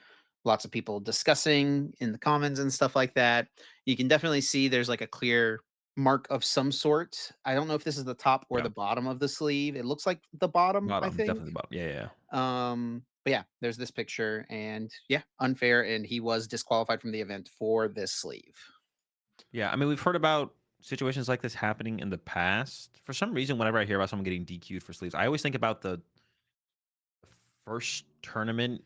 Lots of people discussing in the comments and stuff like that. You can definitely see there's like a clear mark of some sort. I don't know if this is the top or Yeah. the bottom of the sleeve. It looks like the bottom, I Bottom, think. definitely bottom. Yeah, yeah. But yeah, there's this picture and yeah, unfair. And he was disqualified from the event for this sleeve. Yeah, I mean, we've heard about situations like this happening in the past. For some reason, whenever I hear about someone getting DQ'd for sleeves, I always think about the first tournament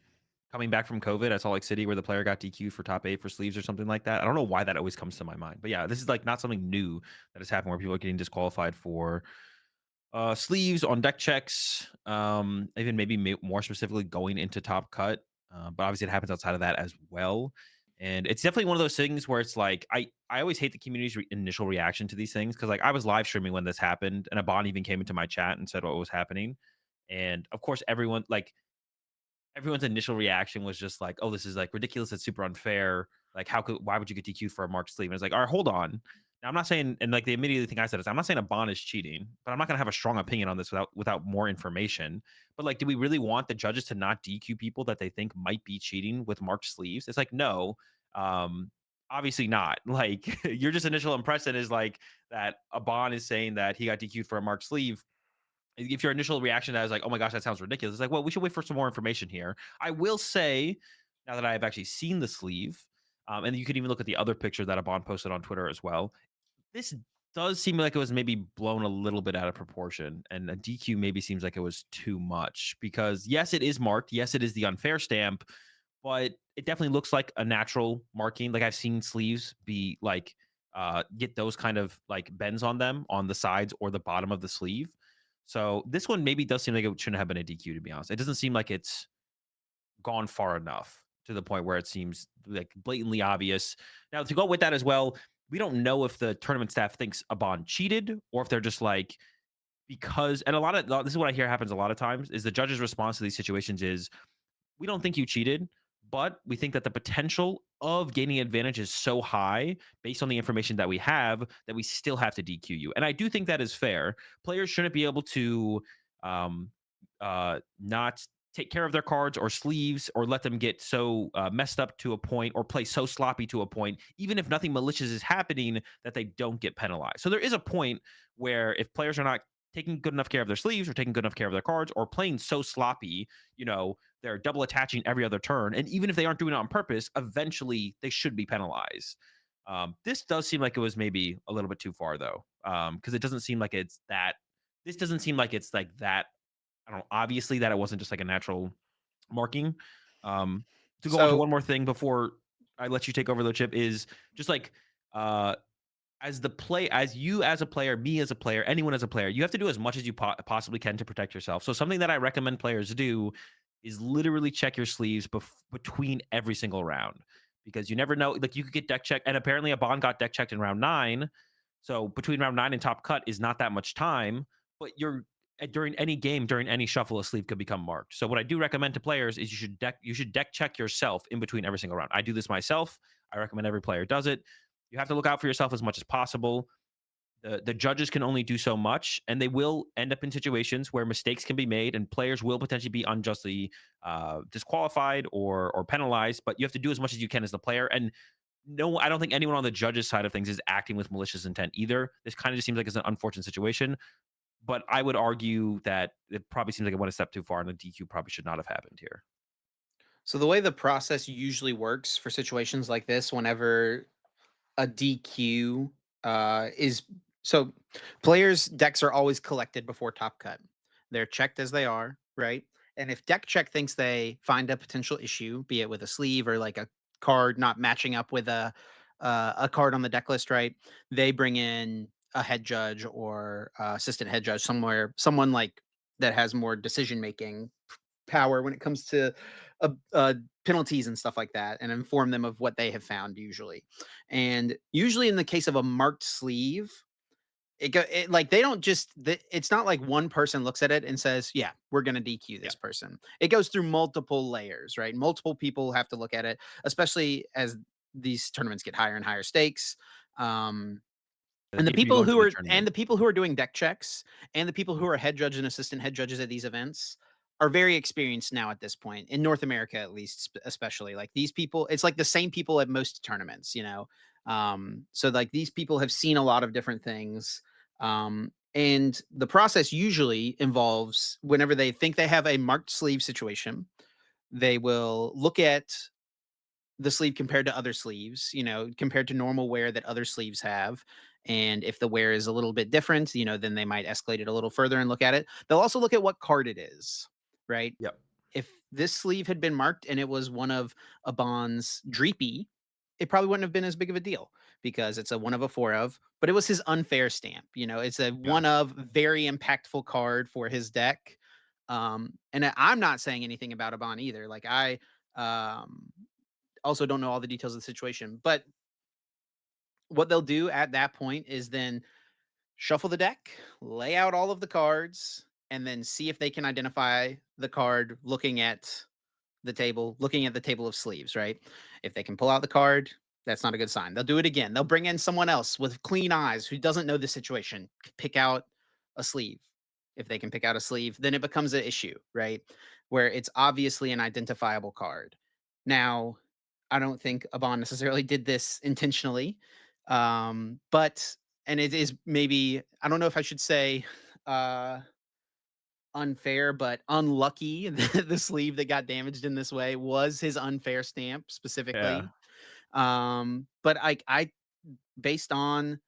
coming back from COVID at Salt Lake City where the player got DQ'd for top 8 for sleeves or something like that. I don't know why that always comes to my mind. But yeah, this is like not something new that has happened where people are getting disqualified for sleeves on deck checks, even maybe more specifically going into top cut. But obviously, it happens outside of that as well. And it's definitely one of those things where it's like I always hate the community's initial reaction to these things because like I was live streaming when this happened, and a bot even came into my chat and said what was happening. And of course, everyone's initial reaction was just like, "Oh, this is like ridiculous. It's super unfair. Like, why would you get DQ'd for a marked sleeve?" And it's like, all right, hold on. Now, I'm not saying, and like the immediate thing I said is, I'm not saying a bond is cheating, but I'm not gonna have a strong opinion on this without more information. But like, do we really want the judges to not DQ people that they think might be cheating with marked sleeves? It's like, no, um, obviously not. Like, your just initial impression is like that a bond is saying that he got DQ'd for a marked sleeve. If your initial reaction to that is like, "Oh my gosh, that sounds ridiculous," it's like, well, we should wait for some more information here. I will say, now that I have actually seen the sleeve, and you could even look at the other picture that Abon posted on Twitter as well. This does seem like it was maybe blown a little bit out of proportion, and a DQ maybe seems like it was too much because yes, it is marked. Yes, it is the unfair stamp, but it definitely looks like a natural marking. Like I've seen sleeves be like get those kind of like bends on them on the sides or the bottom of the sleeve. So this one maybe does seem like it shouldn't have been a DQ, to be honest. It doesn't seem like it's gone far enough to the point where it seems like blatantly obvious. Now, to go with that as well, we don't know if the tournament staff thinks Abon cheated or if they're just like, because, and a lot of this is what I hear happens a lot of times is the judge's response to these situations is, we don't think you cheated, but we think that the potential of gaining advantage is so high based on the information that we have that we still have to DQ you. And I do think that is fair. Players shouldn't be able to um, not take care of their cards or sleeves or let them get so messed up to a point or play so sloppy to a point, even if nothing malicious is happening, that they don't get penalized. So there is a point where if players are not taking good enough care of their sleeves or taking good enough care of their cards or playing so sloppy, they're double attaching every other turn. And even if they aren't doing it on purpose, eventually they should be penalized. This does seem like it was maybe a little bit too far though. Because it doesn't seem like it's that this doesn't seem like it's like that. I don't know, obviously that it wasn't just like a natural marking. Um, to go on to So one more thing before I let you take over the chip is just like uh as you as a player, me as a player, anyone as a player, you have to do as much as you possibly can to protect yourself. So something that I recommend players do is literally check your sleeves between every single round because you never know. Like you could get deck checked, and apparently a bond got deck checked in round 9. So between round 9 and top cut is not that much time, but during any game, during any shuffle, a sleeve could become marked. So what I do recommend to players is you should deck check yourself in between every single round. I do this myself. I recommend every player does it. You have to look out for yourself as much as possible. The judges can only do so much, and they will end up in situations where mistakes can be made, and players will potentially be unjustly disqualified or penalized. But you have to do as much as you can as the player. And no, I don't think anyone on the judges' side of things is acting with malicious intent either. This kind of just seems like it's an unfortunate situation. But I would argue that it probably seems like it went a step too far, and a DQ probably should not have happened here. So the way the process usually works for situations like this, whenever a DQ is so players' decks are always collected before top cut. They're checked as they are, right? And if deck check thinks they find a potential issue, be it with a sleeve or like a card not matching up with a card on the deck list, right? They bring in a head judge or assistant head judge someone like that has more decision making power when it comes to penalties and stuff like that, and inform them of what they have found usually. And usually, in the case of a marked sleeve, like they don't it's not like one person looks at it and says, "Yeah, we're going to DQ Yeah. this person." It goes through multiple layers, right? Multiple people have to look at it, especially as these tournaments get higher and higher stakes. Um, The and the deeper you people go into who the are and tournament. the people who are doing deck checks and the people who are head judges and assistant head judges at these events are very experienced now at this point in North America, at least, especially like these people. It's like the same people at most tournaments, you know. So like these people have seen a lot of different things. And the process usually involves whenever they think they have a marked sleeve situation, they will look at the sleeve compared to other sleeves, you know, compared to normal wear that other sleeves have. And if the wear is a little bit different, you know, then they might escalate it a little further and look at it. They'll also look at what card it is, right? Yep. If this sleeve had been marked and it was one of a Bond's Dreepy, it probably wouldn't have been as big of a deal because it's a one of a four of, but it was his unfair stamp. You know, it's a Yeah. one of very impactful card for his deck. I'm not saying anything about a Bond either. Like um, also don't know all the details of the situation, but what they'll do at that point is then shuffle the deck, lay out all of the cards, and then see if they can identify the card looking at the table of sleeves, right? If they can pull out the card, that's not a good sign. They'll do it again. They'll bring in someone else with clean eyes who doesn't know the situation, pick out a sleeve. If they can pick out a sleeve, then it becomes an issue, right? Where it's obviously an identifiable card. Now, I don't think Aban necessarily did this intentionally, but and it is maybe I don't know if I should say uh unfair, but unlucky. The sleeve that got damaged in this way was his unfair stamp Yeah. specifically. But I based on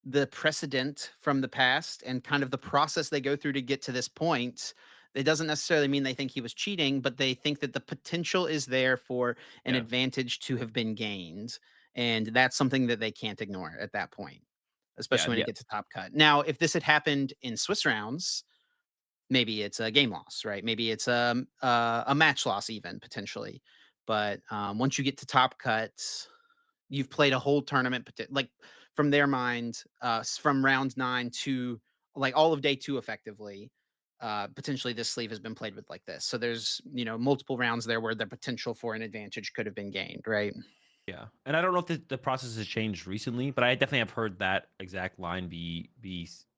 the precedent from the past and kind of the process they go through to get to this point, it doesn't necessarily mean they think he was cheating, but they think that the potential is there for an Yeah. advantage to have been gained. And that's something that they can't ignore at that point, Yeah. especially when it Yeah. gets to top cut. Now, if this had happened in Swiss rounds, maybe it's a game loss, right? Maybe it's a match loss, even potentially. But once you get to top cut, you've played a whole tournament, like from their mind, from round 9 to like all of day 2 effectively. Potentially this sleeve has been played with like this. So there's, you know, multiple rounds there where the potential for an advantage could have been gained, right? Yeah, and I don't know if the process has changed recently, but I definitely have heard that exact line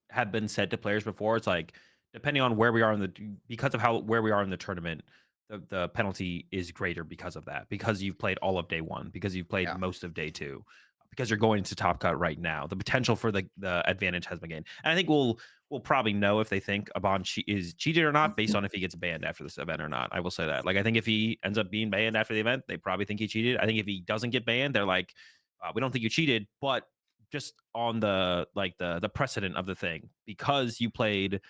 have been said to players before. It's like depending on where we are in the because of how where we are in the tournament, the penalty is greater because of that. Because you've played all of day one, because you've played Yeah. most of day two, because you're going to top cut right now. The potential for the advantage has been gained, and I think we'll probably know if they think Aban is cheated or not based on if he gets banned after this event or not. I will say that. Like, I think if he ends up being banned after the event, they probably think he cheated. I think if he doesn't get banned, they're like, we don't think you cheated, but just on the precedent of the thing because you played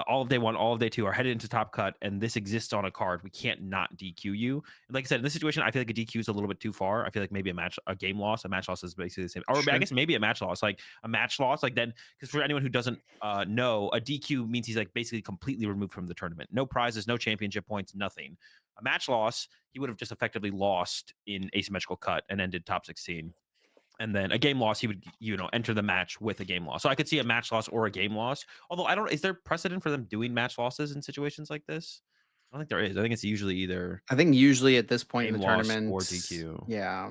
all of day one, all of day two are headed into top cut, and this exists on a card. We can't not DQ you. And like I said, in this situation, I feel like a DQ is a little bit too far. I feel like maybe a game loss, a match loss is basically the same. Or I Sure. guess maybe a match loss, like a match loss, like then because for anyone who doesn't know, a DQ means he's like basically completely removed from the tournament. No prizes, no championship points, nothing. A match loss, he would have just effectively lost in asymmetrical cut and ended top 16, and then a game loss, he would, enter the match with a game loss. So I could see a match loss or a game loss. Although I don't, is there precedent for them doing match losses in situations like this? I don't think there is. I think it's usually either I think usually at this point in game the loss or tournament, DQ. yeah,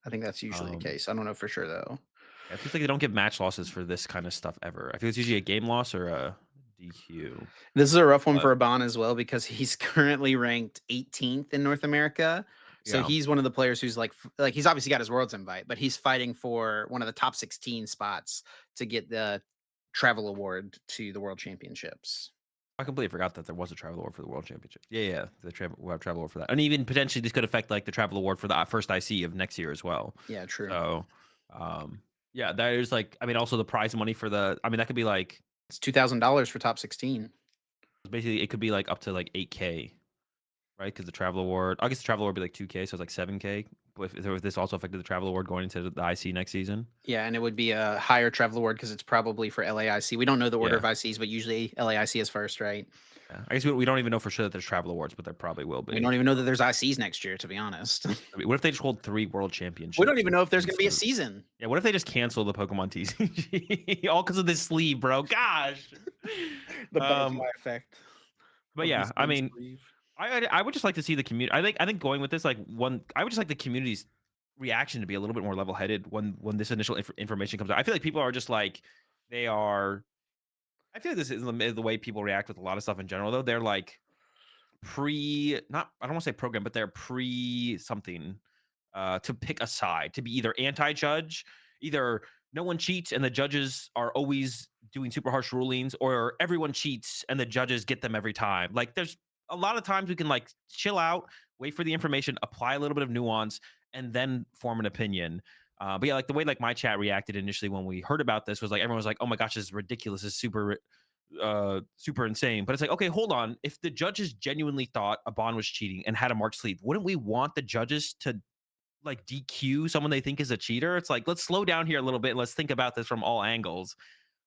I think that's usually the Um, case. I don't know for sure though. it feels like they don't give match losses for this kind of stuff ever. I feel it's usually a game loss or a DQ. This is a rough one But for Aban as well because he's currently ranked 18th in North America. So Yeah. he's one of the players who's like he's obviously got his world's invite, but he's fighting for one of the top 16 spots to get the travel award to the World Championships. I completely forgot that there was a travel award for the World Championship. Yeah, yeah, the we'll have travel award for that, and even potentially this could affect like the travel award for the first IC of next year as well. Yeah, true. So, yeah, that is like, I mean, also the prize money for the, I mean, that could be like It's $2,000 for top 16. basically it could be like up to like 8K, right? Because the travel award, I guess the travel award would be like 2K, so it's like 7K. But if this also affected the travel award going into the IC next season, Yeah, and it would be a higher travel award because it's probably for LAIC. We don't know the order yeah. of ICs, but usually LAIC is first, right? Yeah. I guess we don't even know for sure that there's travel awards, but there probably will We be. don't even know that there's ICs next year, to be honest. I mean, what if they just hold 3 world We don't championships? even know if there's going to be a Instead season. Yeah, what if they just cancel the Pokemon TCG? All because of this sleeve, bro. Gosh. The Um, butterfly effect but of the yeah, I spin mean, sleeve. I would just like to see the community. I think going with this, like one, I would just like the community's reaction to be a little bit more level headed when this initial information comes out. I feel like people are just like they are. I feel like this is the way people react with a lot of stuff in general. Though they're like not, I don't want to say program, but they're pre something to pick a side, to be either anti-judge, either no one cheats and the judges are always doing super harsh rulings, or everyone cheats and the judges get them every time. Like there's a lot of times we can like chill out, wait for the information, apply a little bit of nuance, and then form an opinion. But yeah, like the way like my chat reacted initially when we heard about this was like everyone was like, "Oh my gosh, this is ridiculous! This is super insane." But it's like, okay, hold on. If the judges genuinely thought a bond was cheating and had a marked sleeve, wouldn't we want the judges to like DQ someone they think is a cheater? It's like, let's slow down here a little bit and let's think about this from all angles.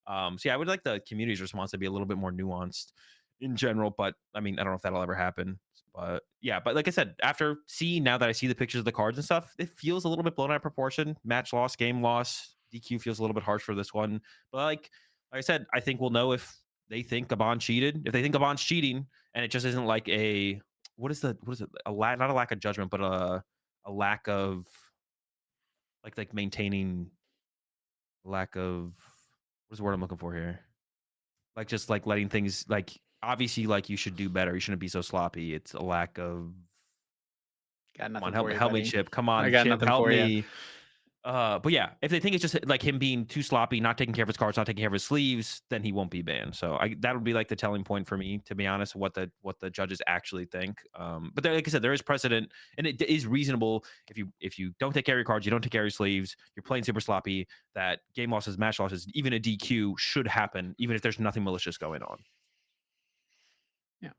So yeah, I would like the community's response to be a little bit more nuanced in general, but I mean, I don't know if that'll ever happen. But yeah, but like I said, after seeing now that I see the pictures of the cards and stuff, it feels a little bit blown out of proportion. Match loss, game loss, DQ feels a little bit harsh for this one. But like I said, I think we'll know if they think Gabon cheated. If they think Gabon's cheating, and it just isn't like a what is it? Not a lack of judgment, but a lack of like maintaining lack of what's the word I'm looking for here? Like just like letting things like obviously like you should do better. You shouldn't be so sloppy. It's a lack of Got come on, nothing for you, help me, buddy. Chip. Come I on, got Chip, nothing help for you. me. But yeah, if they think it's just like him being too sloppy, not taking care of his cards, not taking care of his sleeves, then he won't be banned. So that would be like the telling point for me, to be honest, what the judges actually think. But there, like I said, there is precedent, and it is reasonable if you don't take care of your cards, you don't take care of your sleeves, you're playing super sloppy. That game losses, match losses, even a DQ should happen, even if there's nothing malicious going on. Yeah.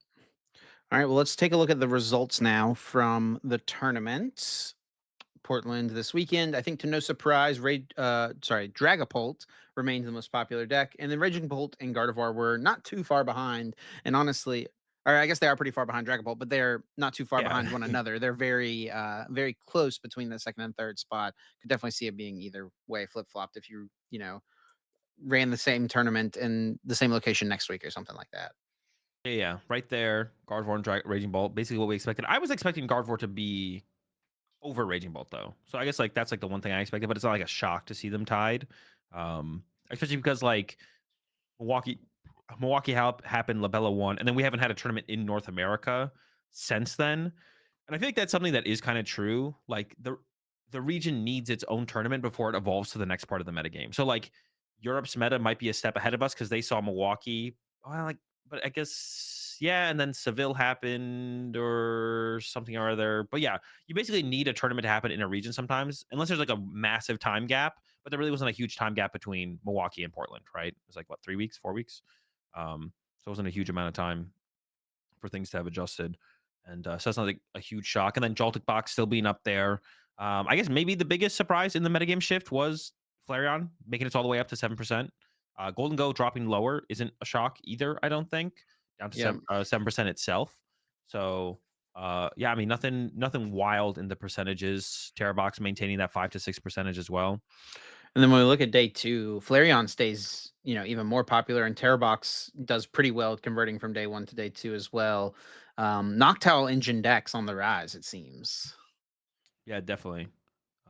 All right. Well, let's take a look at the results now from the tournament. Portland this weekend. I think to no surprise, Dragapult remains the most popular deck, and then Raging Bolt and Gardevoir were not too far behind. And honestly, or I guess they are pretty far behind Dragapult, but they're not too far Yeah. behind one another. They're very close between the second and third spot. Could definitely see it being either way, flip flopped if you know ran the same tournament in the same location next week or something like that. Yeah, right there. Gardevoir and Raging Bolt, basically what we expected. I was expecting Gardevoir to be over Raging Bolt though. So I guess like that's like the one thing I expected, but it's not like a shock to see them tied. Especially because like Milwaukee happened, Labella won, and then we haven't had a tournament in North America since then. And I think that's something that is kind of true. Like the region needs its own tournament before it evolves to the next part of the metagame. So like Europe's meta might be a step ahead of us because they saw Milwaukee. Well, like, but I guess yeah, and then Seville happened or something or other. But yeah, you basically need a tournament to happen in a region sometimes, unless there's like a massive time gap. But there really wasn't a huge time gap between Milwaukee and Portland, right? It was like what, 3 weeks, 4 weeks. So it wasn't a huge amount of time for things to have adjusted. And so that's not like a huge shock. And then Joltik Box still being up there. I guess maybe the biggest surprise in the metagame shift was Flareon making it all the way up to 7%. Golden Go dropping lower isn't a shock either, I don't think, down to Yeah. 7% itself. So yeah, I mean nothing wild in the percentages. Terrabox maintaining that 5 to 6 percentage as well. And then when we look at day two, Flareon stays, even more popular, and Terrabox does pretty well converting from day one to day two as well. Noctowl engine decks on the rise, it seems. Yeah, definitely.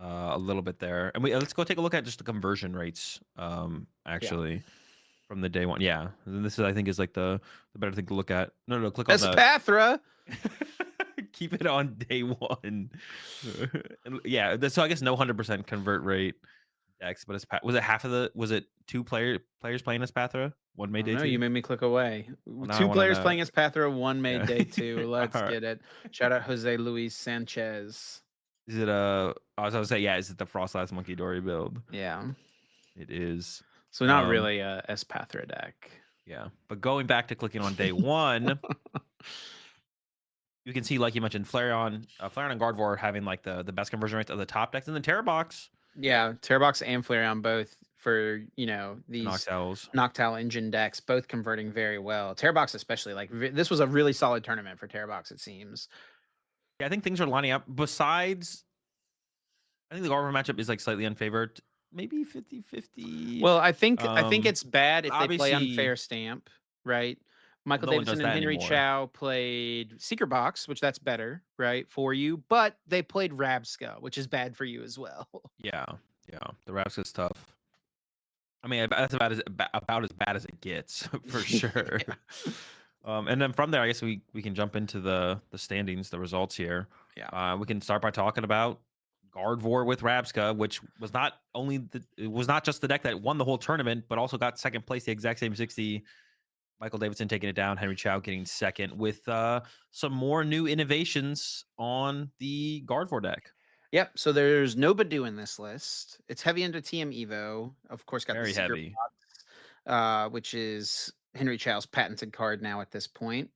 A little bit there. And let's go take a look at just the conversion rates. Yeah. Actually, from the day one. Yeah. And this is I think is like the better thing to look at. No, click on the Espathra. keep it on day one. Yeah, so I guess no 100% convert rate decks, but was it half of the was it players playing as Pathra? One I made don't day know. You two? made me click away. Well, now I 2 want to players know. playing as Pathra, 1 made Yeah. day 2. Let's All right. get it. Shout out Jose Luis Sanchez. Is it I was gonna say, yeah, is it the Frostlass Monkey Dory build? Yeah. It is. So not Um, really a S Pathra deck. yeah. But going back to clicking on day one, you can see, like you mentioned, Flareon and Gardevoir having like the best conversion rates of the top decks, and then Terra Box, Yeah, Terrabox and Flareon both for, the these Noctowls. Noctowl engine decks, both converting very well. Terrabox especially, like this was a really solid tournament for Terrabox, it seems. Yeah, I think things are lining up. Besides, I think the Gardevoir matchup is like slightly unfavored, maybe 50-50. Well, I think it's bad But if they play obviously, unfair stamp, right? Michael no one does Davidson and that Henry anymore. Chow played Seeker Box, which that's better, right, for you, but they played Rabska, which is bad for you as well. Yeah, yeah. The Rapska's tough. I mean, that's about as bad as it gets for sure. Yeah. And then from there, I guess we can jump into the standings, the results here. Yeah. We can start by talking about Gardevoir with Rabska, which was not only it was not just the deck that won the whole tournament, but also got second place, the exact same 60. Michael Davidson taking it down, Henry Chow getting second with some more new innovations on the Gardevoir deck. Yep, so there's no Badoo in this list. It's heavy into TM Evo. Of course, got the Very Seeker heavy. Box, which is Henry Chow's patented card now at this point.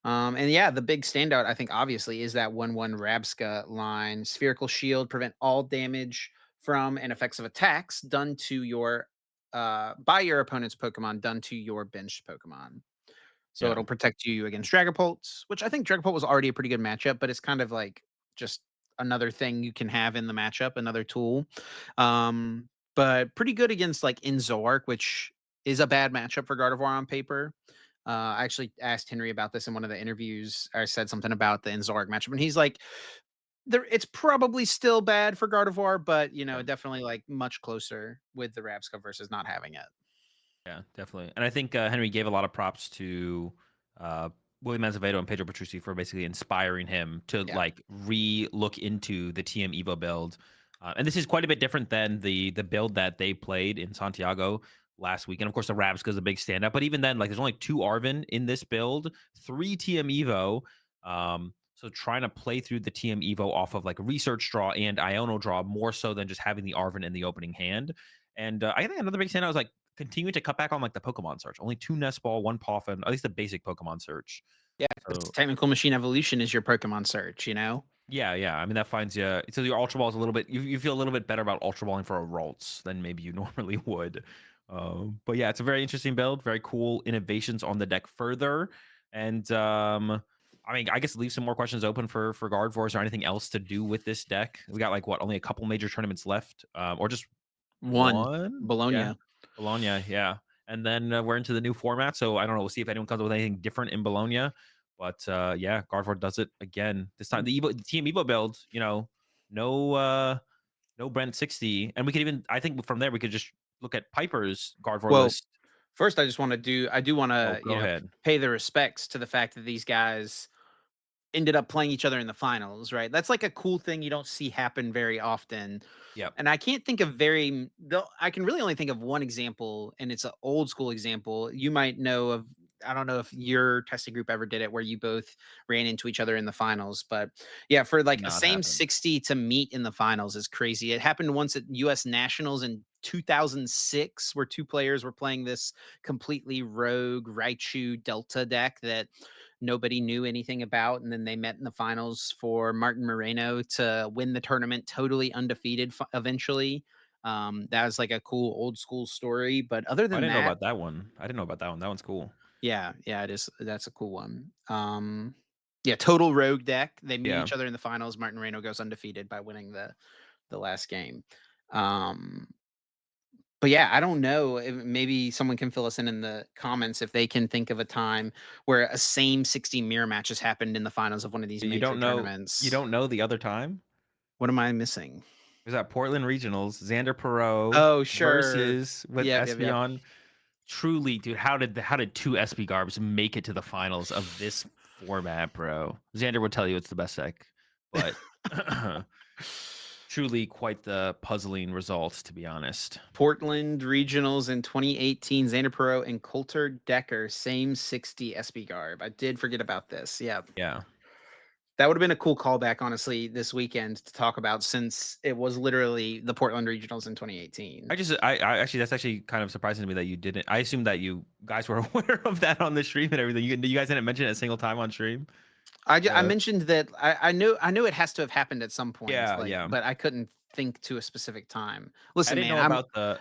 And yeah, the big standout, I think, obviously, is that 1/1 Rabska line. Spherical Shield, prevent all damage from and effects of attacks done to your by your opponent's Pokemon done to your benched Pokemon. So Yeah. it'll protect you against Dragapult, which I think Dragapult was already a pretty good matchup, but it's kind of like just another thing you can have in the matchup, another tool. But pretty good against like Inzork, which is a bad matchup for Gardevoir on paper. I actually asked Henry about this in one of the interviews. I said something about the Inzork matchup, and he's like, "There, it's probably still bad for Gardevoir, but Yeah. definitely like much closer with the Rabska versus not having it." Yeah, definitely. And I think Henry gave a lot of props to uh, William Azevedo and Pedro Petrucci for basically inspiring him to Yeah. like re-look into the TM Evo build. And this is quite a bit different than the build that they played in Santiago last week. And of course, the Rabska is a big standout. But even then, like, there's only 2 Arvin in this build, 3 TM Evo. So trying to play through the TM Evo off of like research draw and Iono draw more so than just having the Arvin in the opening hand. And I think another big standout was like continue to cut back on like the Pokemon search. Only 2 Nest Ball, 1 Poffin, at least the basic Pokemon search. Yeah, because So Technical Machine Evolution is your Pokemon search. yeah, yeah. I mean that finds you. So your Ultra Ball is a little bit. You feel a little bit better about Ultra Balling for a Ralts than maybe you normally would. But yeah, it's a very interesting build. Very cool innovations on the deck further. And I mean, I guess leave some more questions open for Gardevoir. Is there anything else to do with this deck? We got like what, only a couple major tournaments left, or just One, one? Yeah. Bologna. Bologna, yeah. And then, we're into the new format, so I don't know, we'll see if anyone comes up with anything different in Bologna, but, yeah, Gardevoir does it again. This time, the Team Evo build, no, no Brent 60, and we could even I think from there, we could just look at Piper's Gardevoir Well, list. first I do Oh, wanna, go ahead. pay the respects to the fact that these guys ended up playing each other in the finals, right? That's like a cool thing you don't see happen very often. Yep. And I can't think of very though I can really only think of one example, and it's an old school example. You might know of I don't know if your testing group ever did it where you both ran into each other in the finals, but yeah, for Did like a not same happen. 60 to meet in the finals is crazy. It happened once at US Nationals in 2006 where two players were playing this completely rogue Raichu Delta deck that nobody knew anything about. And then they met in the finals for Martin Moreno to win the tournament totally undefeated eventually. That was like a cool old school story. But other Oh, I than didn't know that, about that one. I didn't know about that one. That one's cool. yeah, yeah, it is. That's a cool one. Yeah, total rogue deck. They meet Yeah. each other in the finals. Martin Moreno goes undefeated by winning the last game. Um, but yeah, I don't know. Maybe someone can fill us in the comments if they can think of a time where a same 60 mirror match has happened in the finals of one of these You major you tournaments. don't know the other time? What am I missing? It was at Portland Regionals, Xander Perot Oh, sure. versus with Yep, yep, yep. Espeon. Truly, dude, how did 2 SB Garbs make it to the finals of this format, bro. Xander would tell you it's the best deck, but truly quite the puzzling results, to be honest. Portland regionals in 2018. Xander Perot and Coulter Decker, same 60 SB Garb. I did forget about this. Yeah. Yeah. That would have been a cool callback, honestly, this weekend to talk about since it was literally the Portland regionals in 2018. I actually, that's actually kind of surprising to me that you didn't. I assumed that you guys were aware of that on the stream and everything. You guys didn't mention it a single time on stream. I mentioned that I knew it has to have happened at some point, Yeah, like, yeah. but I couldn't think to a specific time. I Listen, didn't man, know about the.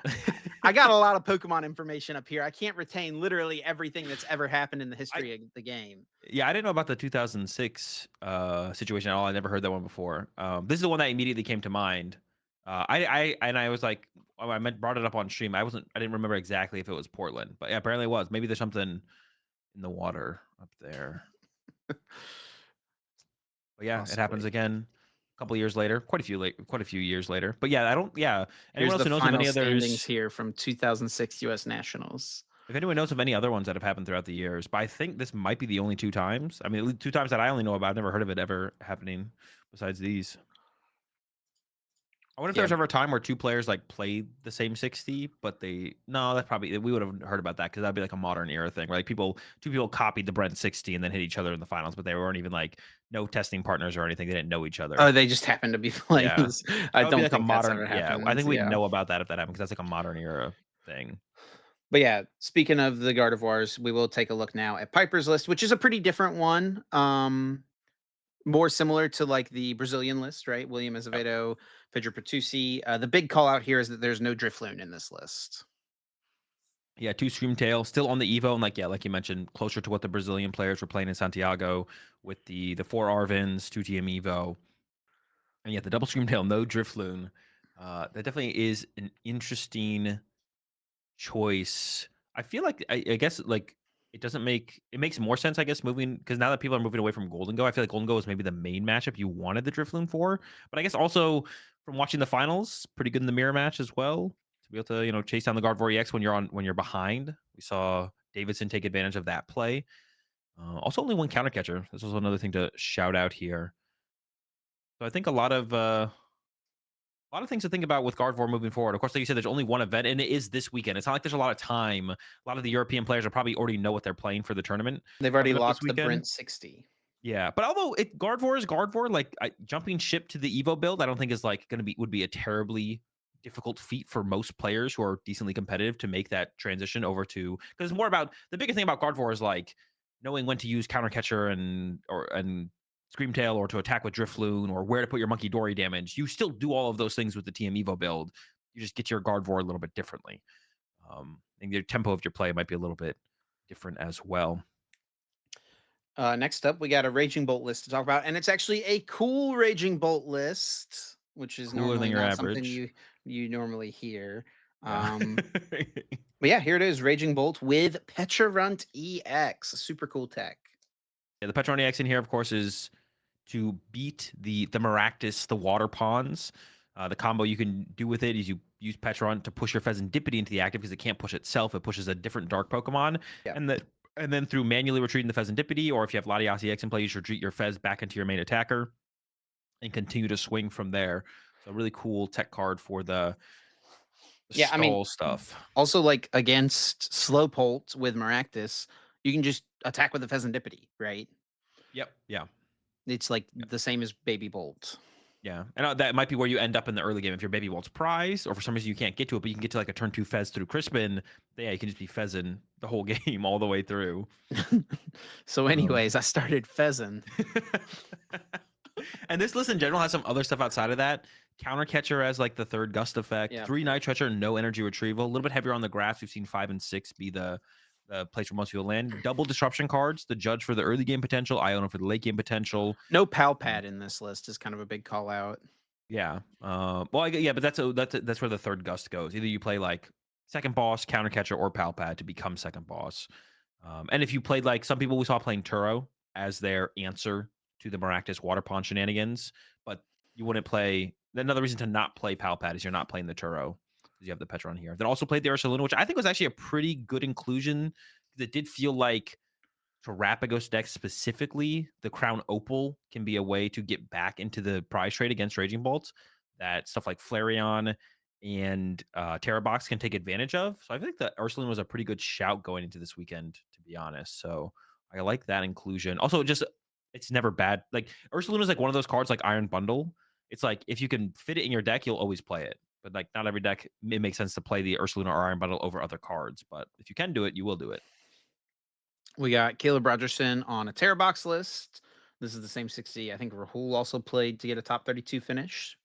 I got a lot of Pokemon information up here. I can't retain literally everything that's ever happened in the I history of the game. Yeah, I didn't know about the 2006 situation at all. I never heard that one before. This is the one that immediately came to mind. I was like, oh, brought it up on stream. I didn't remember exactly if it was Portland, but yeah, apparently it was. Maybe there's something in the water up there. But yeah, it happens Possibly. again. A couple years later, quite a few years later. But yeah, I don't. Yeah, anyone Here's else the who knows of final any standings others? here from 2006 US Nationals. If anyone knows of any other ones that have happened throughout the years, but I think this might be the only two times. I mean, at least two times that I only know about. I've never heard of it ever happening besides these. I wonder if Yeah. there's ever a time where two players like played the same 60, but that's probably we would have heard about that because that'd be like a modern era thing where like two people copied the Brent 60 and then hit each other in the finals, but they weren't even like no testing partners or anything. They didn't know each other. Oh, they just happen to be playing Yeah. this. I That would be don't like a think that's modern, ever yeah. I happened. think we'd Yeah. know about that if that happened because that's like a modern era thing. But yeah, speaking of the Gardevoirs, we will take a look now at Piper's list, which is a pretty different one. More similar to like the Brazilian list, right? William Yep. Azevedo, Pedro Pertusi. The big call out here is that there's no Drifloon in this list. Yeah, two Screamtail still on the Evo, and like you mentioned, closer to what the Brazilian players were playing in Santiago with the four Arvins, two TM Evo, and yet the double Screamtail, no Drifloon. That definitely is an interesting choice. I feel like I guess like it makes more sense, I guess, moving because now that people are moving away from Golden Go, I feel like Golden Go is maybe the main matchup you wanted the Drifloon for. But I guess also from watching the finals, pretty good in the mirror match as well. To be able to, chase down the Gardevoir EX when you're behind. We saw Davidson take advantage of that play. Also only one counter catcher. This was another thing to shout out here. So I think a lot of things to think about with Gardevoir moving forward. Of course, like you said, there's only one event, and it is this weekend. It's not like there's a lot of time. A lot of the European players are probably already know what they're playing for the tournament They've already coming up this locked the weekend. Brent 60. Yeah, but although Gardevoir is Gardevoir, like jumping ship to the Evo build, I don't think is like would be a terribly difficult feat for most players who are decently competitive to make that transition over to because it's more about the biggest thing about Gardevoir is like knowing when to use counter catcher and Screamtail or to attack with Drifloon or where to put your Monkey Dory damage. You still do all of those things with the TM Evo build. You just get your Gardevoir a little bit differently. And your tempo of your play might be a little bit different as well. Next up, we got a Raging Bolt list to talk about, and it's actually a cool Raging Bolt list, which is Cooler than normally your not something average. you normally hear. Yeah. But yeah, here it is, Raging Bolt with Pecharunt EX, a super cool tech. Yeah, the Petron EX in here, of course, is to beat the Maractus, the water pawns. The combo you can do with it is you use Petron to push your Pheasantipity into the active because it can't push itself. It pushes a different dark Pokemon. Yeah. And then through manually retreating the Pheasantipity, or if you have Latias EX in play, you should retreat your Fez back into your main attacker and continue to swing from there. So really cool tech card for the Yeah, I mean, stall stuff. also like against Slowpolt with Maractus, you can just attack with the Pheasantipity, right? Yep. Yeah. It's like the same as Baby Bolt. Yeah, and that might be where you end up in the early game if your Baby Bolt's prize, or for some reason you can't get to it, but you can get to like a turn 2 Fez through Crispin. Yeah, you can just be Fezzing the whole game all the way through. So, anyways, I started Pheasant. And this list in general has some other stuff outside of that. Counter Catcher as like the third gust effect. Yeah. 3 Night Treacher, no energy retrieval. A little bit heavier on the grass. We've seen 5 and 6 be the place where most people land. Double disruption cards. The Judge for the early game potential. Iona for the late game potential. No Palpad in this list is kind of a big call out. Yeah. But that's where the third gust goes. Either you play like second boss, counter catcher, or Palpad to become second boss. And if you played like some people we saw playing Turo as their answer to the Maractus water pond shenanigans, but you wouldn't play. Another reason to not play Palpad is you're not playing the Turo because you have the Petron here. Then also played the Ursaluna, which I think was actually a pretty good inclusion because it did feel like Terrapagos decks specifically, the Crown Opal can be a way to get back into the prize trade against Raging Bolts that stuff like Flareon and Terra Box can take advantage of. So I think that Ursulune was a pretty good shout going into this weekend, to be honest. So I like that inclusion. Also, just it's never bad. Like Ursulune is like one of those cards like Iron Bundle. It's like if you can fit it in your deck, you'll always play it. But like not every deck it makes sense to play the Ursulune or Iron Bundle over other cards. But if you can do it, you will do it. We got Caleb Rogerson on a Terra Box list. This is the same 60. I think Rahul also played to get a top 32 finish.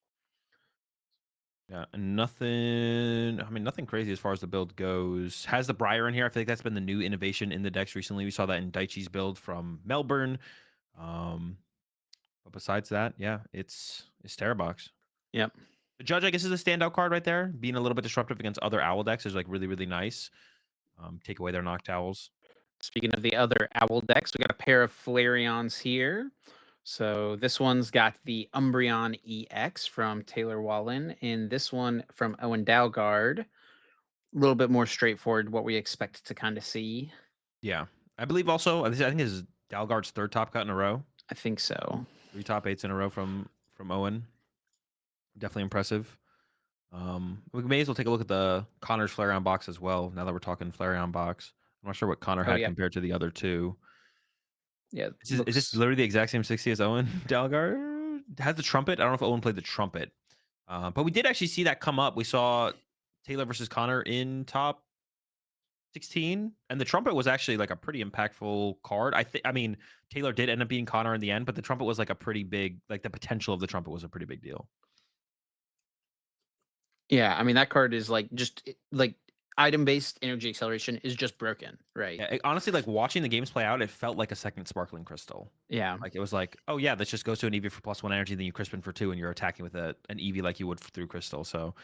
Yeah, and nothing. I mean, nothing crazy as far as the build goes. Has the Briar in here? I feel like that's been the new innovation in the decks recently. We saw that in Daichi's build from Melbourne. But besides that, yeah, it's Terra Box. Yep. The Judge, I guess, is a standout card right there. Being a little bit disruptive against other Owl decks is like really, really nice. Take away their Noctowls. Speaking of the other Owl decks, we got a pair of Flareons here. So this one's got the Umbreon EX from Taylor Wallen, and this one from Owen Dalgard. A little bit more straightforward, what we expect to kind of see. Yeah, I believe also. I think this is Dalgard's third top cut in a row. I think so. 3 top 8s in a row from Owen. Definitely impressive. We may as well take a look at the Connor's Flareon box as well. Now that we're talking Flareon box, I'm not sure what Connor Oh, had yeah. compared to the other two. Yeah. Is this literally the exact same 60 as Owen Dalgar? Has the trumpet? I don't know if Owen played the trumpet, but we did actually see that come up. We saw Taylor versus Connor in top 16, and the trumpet was actually like a pretty impactful card. I mean, Taylor did end up being Connor in the end, but the trumpet was like a pretty big, like the potential of the trumpet was a pretty big deal. Yeah, I mean, that card is like just like item-based energy acceleration is just broken, right? Yeah, honestly, like watching the games play out, it felt like a second sparkling crystal. Yeah. Like it was like, oh yeah, this just goes to an EV for +1 energy, then you crisp for 2, and you're attacking with an EV like you would through crystal. So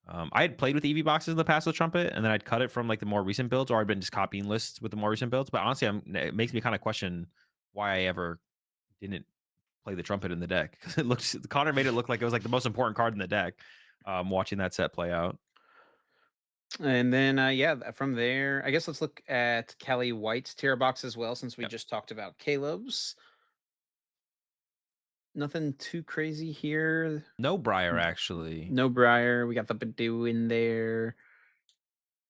I had played with EV boxes in the past with trumpet, and then I'd cut it from like the more recent builds, or I'd been just copying lists with the more recent builds. But honestly, it makes me kind of question why I ever didn't play the trumpet in the deck because it looks Connor made it look like it was like the most important card in the deck. Watching that set play out. And then, yeah, from there, I guess let's look at Kelly White's tier box as well, since we Yep. just talked about Caleb's. Nothing too crazy here. No Briar actually. No Briar. We got the Badoo in there.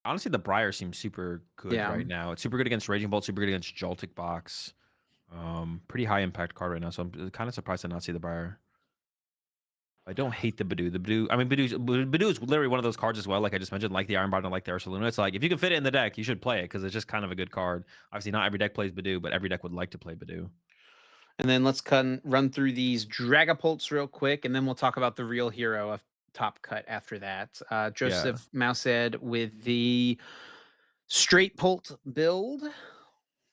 Honestly, the Briar seems super good Yeah. right now. It's super good against Raging Bolt, super good against Joltik Box. Pretty high impact card right now, so I'm kind of surprised to not see the Briar. I don't hate the Badoo. The Badoo, I mean, Badoo is literally one of those cards as well. Like I just mentioned, like the Iron Bond and like the Ursaluna. It's like if you can fit it in the deck, you should play it because it's just kind of a good card. Obviously, not every deck plays Badoo, but every deck would like to play Badoo. And then let's run through these Dragapults real quick, and then we'll talk about the real hero of Top Cut after that. Yeah, Joseph Mousehead with the straight Pult build.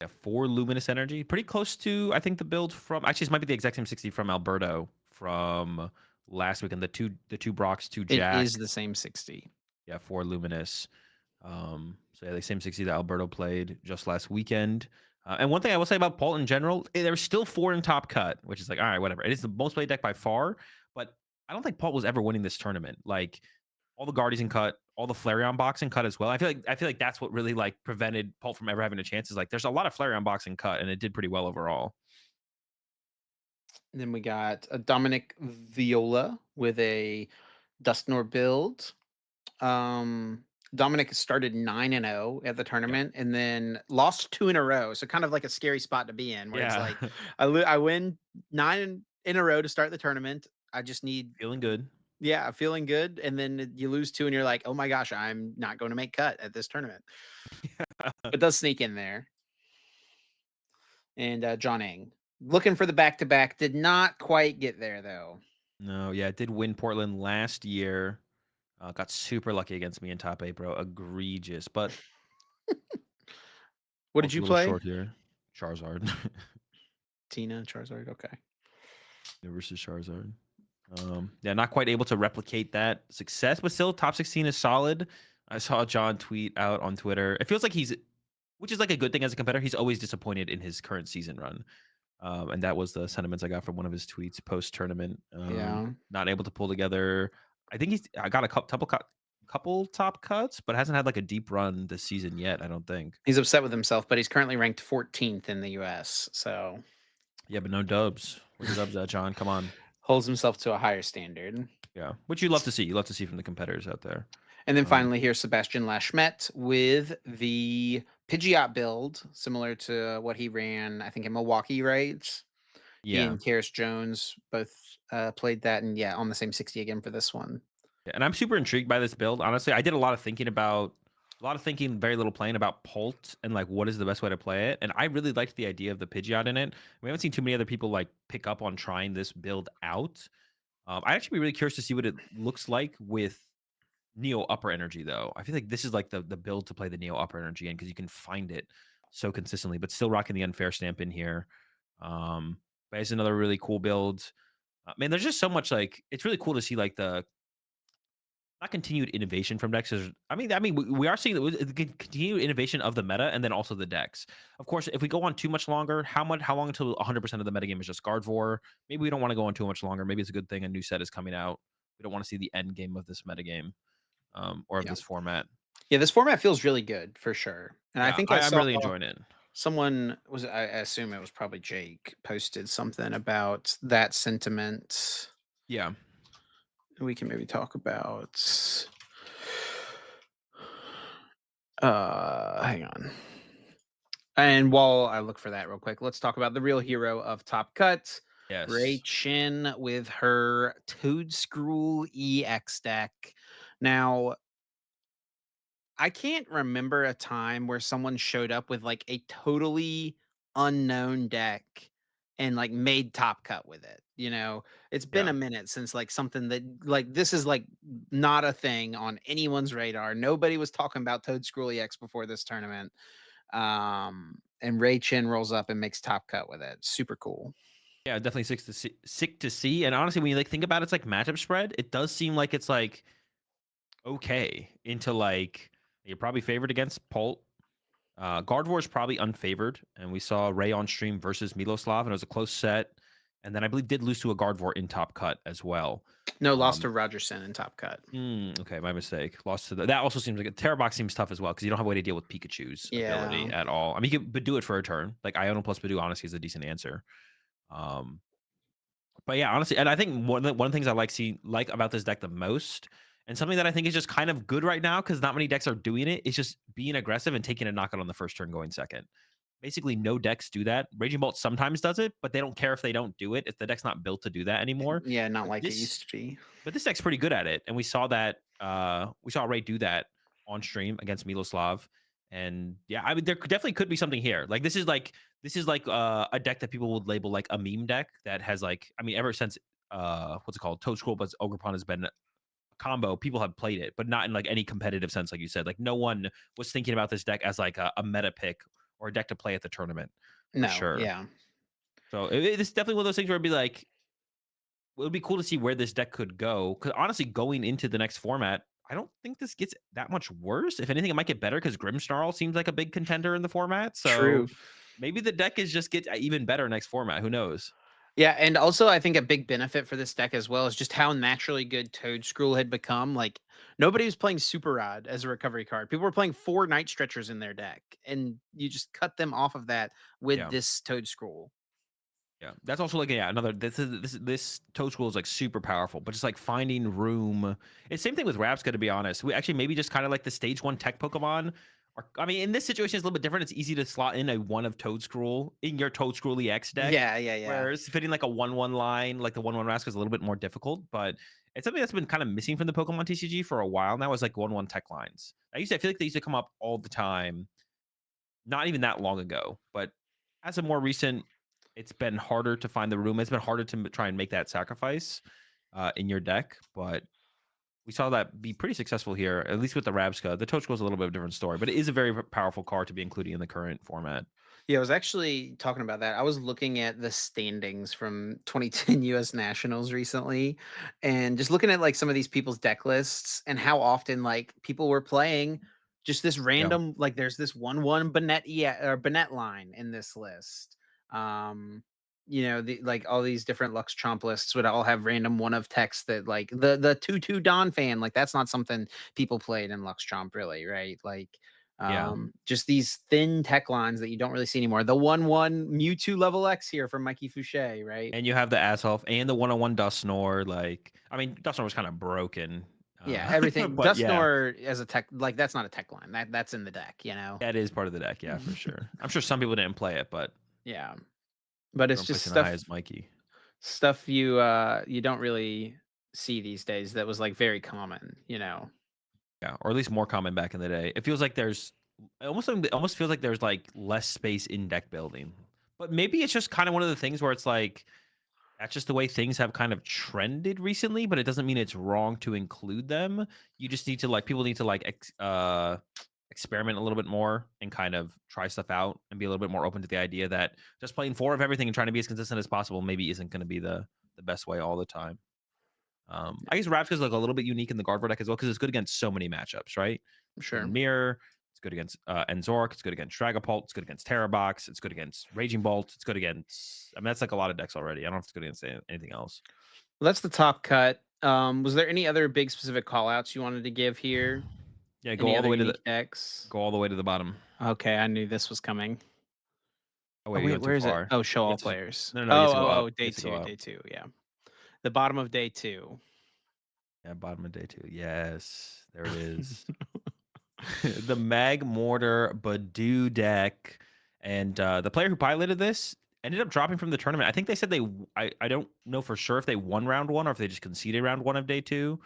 yeah, 4 Luminous Energy, pretty close to I think the build from actually this might be the exact same 60 from Alberto from last weekend. The two Brocks, 2 It Jack. is the same 60. Yeah, 4 Luminous. So yeah, the same 60 that Alberto played just last weekend. And one thing I will say about Paul in general, there's still 4 in top cut, which is like, all right, whatever. It is the most played deck by far, but I don't think Paul was ever winning this tournament. Like all the Guardians in cut, all the Flareon box in cut as well. I feel like that's what really like prevented Paul from ever having a chance. Is like there's a lot of Flareon box in cut, and it did pretty well overall. And then we got a Dominic Viola with a Dustnor build. Dominic started 9-0 at the Yep. tournament and then lost 2 in a row. So kind of like a scary spot to be in where it's Yeah. like I win 9 in a row to start the tournament. I just need Feeling good. feeling good, and then you lose 2 and you're like, "Oh my gosh, I'm not going to make cut at this tournament." It does sneak in there. And John Eng looking for the back-to-back, did not quite get there though. No, yeah, it did win Portland last year. Got super lucky against me in top 8, bro. Egregious, but What did also a you little play? short here. Charizard. Tina Charizard. Okay. Versus Charizard. Yeah, not quite able to replicate that success, but still top 16 is solid. I saw John tweet out on Twitter. It feels like which is like a good thing as a competitor. He's always disappointed in his current season run. And that was the sentiments I got from one of his tweets post tournament. Yeah. Not able to pull together. I think I got a couple couple top cuts, but hasn't had like a deep run this season yet, I don't think. He's upset with himself, but he's currently ranked 14th in the US, so Yeah, but no dubs. Where the dubs at, John? Come on. holds himself to a higher standard. Yeah, which you love to see. You love to see from the competitors out there. And then Um, finally, here's Sebastian Lachmet with the Pidgeot build, similar to what he ran, I think, in Milwaukee, right? He yeah. and Karis Jones both played that, and yeah, on the same 60 again for this one. Yeah, and I'm super intrigued by this build. Honestly, I did a lot of thinking, very little playing about Pult and like what is the best way to play it. And I really liked the idea of the Pidgeot in it. We haven't seen too many other people like pick up on trying this build out. I'd actually be really curious to see what it looks like with Neo Upper Energy, though. I feel like this is like the build to play the Neo Upper Energy in because you can find it so consistently, but still rocking the unfair stamp in here. But it's another really cool build. Man, there's just so much like it's really cool to see like the not continued innovation from decks. I mean, we are seeing the continued innovation of the meta and then also the decks. Of course, if we go on too much longer, how long until 100% of the metagame is just Gardevoir? Maybe we don't want to go on too much longer. Maybe it's a good thing a new set is coming out. We don't want to see the end game of this metagame or of Yeah. this format. Yeah, this format feels really good for sure. And I Yeah, think I I'm saw really enjoying it. someone was I assume it was probably Jake posted something about that sentiment. Yeah. We can maybe talk about hang on. And while I look for that real quick, let's talk about the real hero of Top Cut, Ray Yes. Chin with her Toad Scroll EX deck. Now, I can't remember a time where someone showed up with like a totally unknown deck and like made top cut with it. It's been Yeah. a minute since like something that like this is like not a thing on anyone's radar. Nobody was talking about Toad Scroll EX before this tournament. And Ray Chin rolls up and makes top cut with it. Super cool. Yeah, definitely sick to see. And honestly, when you like think about it's like matchup spread, it does seem like it's like okay into like you're probably favored against Pult. Gardevoir is probably unfavored, and we saw Ray on stream versus Miloslav, and it was a close set. And then I believe did lose to a Gardevoir in top cut as well. No, lost Um, to Rogerson in top cut. okay, my mistake. Lost to that. Also seems like a Terra Box seems tough as well because you don't have a way to deal with Pikachu's Yeah, ability at all. I mean, you could Badoo it for a turn. Like Iono plus Badoo, honestly, is a decent answer. Um, but yeah, honestly, and I think one of the things I like about this deck the most, and something that I think is just kind of good right now because not many decks are doing it, is just being aggressive and taking a knockout on the first turn, going second. Basically, no decks do that. Raging Bolt sometimes does it, but they don't care if they don't do it if the deck's not built to do that anymore. yeah, not But like it this used to be. but this deck's pretty good at it, and we saw that. We saw Ray do that on stream against Miloslav, and yeah, I mean, there definitely could be something here. Like this is like a deck that people would label like a meme deck that has like, I mean, ever since what's it called, Toad Scroll plus Ogerpon has been a combo. People have played it, but not in like any competitive sense, like you said. Like no one was thinking about this deck as like a meta pick or a deck to play at the tournament for No, sure. yeah. So it's definitely one of those things where it'd be like, it would be cool to see where this deck could go. Because honestly, going into the next format, I don't think this gets that much worse. If anything, it might get better because Grimmsnarl seems like a big contender in the format. So True. maybe the deck is just get even better next format. Who knows? Yeah, and also I think a big benefit for this deck as well is just how naturally good Toad Scroll had become. Like nobody was playing Super Rod as a recovery card. People were playing 4 Night Stretchers in their deck, and you just cut them off of that with Yeah. this Toad Scroll. Yeah, that's also like yeah another this Toad Scroll is like super powerful, but just like finding room. It's same thing with Rapska to be honest. We actually maybe just kind of like the stage one tech Pokemon. Or, I mean, in this situation, it's a little bit different. It's easy to slot in a one of Toad Scroll in your Toad Scroll EX deck, Yeah, yeah, yeah. whereas fitting like a 1/1 line, like the 1/1 Rapska, is a little bit more difficult. But it's something that's been kind of missing from the Pokemon TCG for a while now. Is like 1/1 tech lines. I feel like they used to come up all the time not even that long ago. But as a more recent, it's been harder to find the room. It's been harder to try and make that sacrifice in your deck. But we saw that be pretty successful here, at least with the Rabska. The Toad Scroll is a little bit of a different story, but it is a very powerful card to be including in the current format. Yeah, I was actually talking about that. I was looking at the standings from 2010 US Nationals recently and just looking at like some of these people's deck lists and how often like people were playing just this Yeah. random like there's this 1/1 Bennett or Bennett line in this list. Um like all these different Lux Chomp lists would all have random one of text that like the 2-2 Don fan, like that's not something people played in Lux Chomp really, right? Like Yeah. just these thin tech lines that you don't really see anymore. The 1-1 Mewtwo level X here from Mikey Fouché, right? And you have the Asshole and the one-on-one Dusknoir. Like, I mean, Dusknoir was kind of broken, Yeah, everything but yeah, Dusknoir as a tech, like that's not a tech line. That's in the deck, you know. that is part of the deck. Yeah, for sure. I'm sure some people didn't play it, but Yeah. But it's everyone just placing the high stuff as Mikey. you don't really see these days that was like very common, you know. Yeah, or at least more common back in the day. It feels like there's it almost feels like there's like less space in deck building. But maybe it's just kind of one of the things where it's like that's just the way things have kind of trended recently, but it doesn't mean it's wrong to include them. You just need to like people need to like experiment a little bit more and kind of try stuff out and be a little bit more open to the idea that just playing four of everything and trying to be as consistent as possible maybe isn't going to be the best way all the time. I guess Ravka's like a little bit unique in the Gardevoir deck as well because it's good against so many matchups, right? It's good in Sure. Mirror. It's good against Enzork. It's good against Dragapult. It's good against Terrabox. It's good against Raging Bolt. It's good against. I mean, that's like a lot of decks already. I don't know if it's good against anything else. Well, that's the top cut. Was there any other big specific call outs you wanted to give here? Yeah, Any other unique decks? go all the way to the bottom. Okay, I knew this was coming. Oh Oh wait, you wait, went too where is it? far. Oh, show You all have to. players. No, no, you have Oh, to go oh, up. oh, You day have to go two, up. day two. Yeah, the bottom of day two. Yeah, bottom of day two. Yes, there it is. The Mag Mortar Badoo deck, and the player who piloted this ended up dropping from the tournament. I think they said I don't know for sure if they won round one or if they just conceded round one of day two.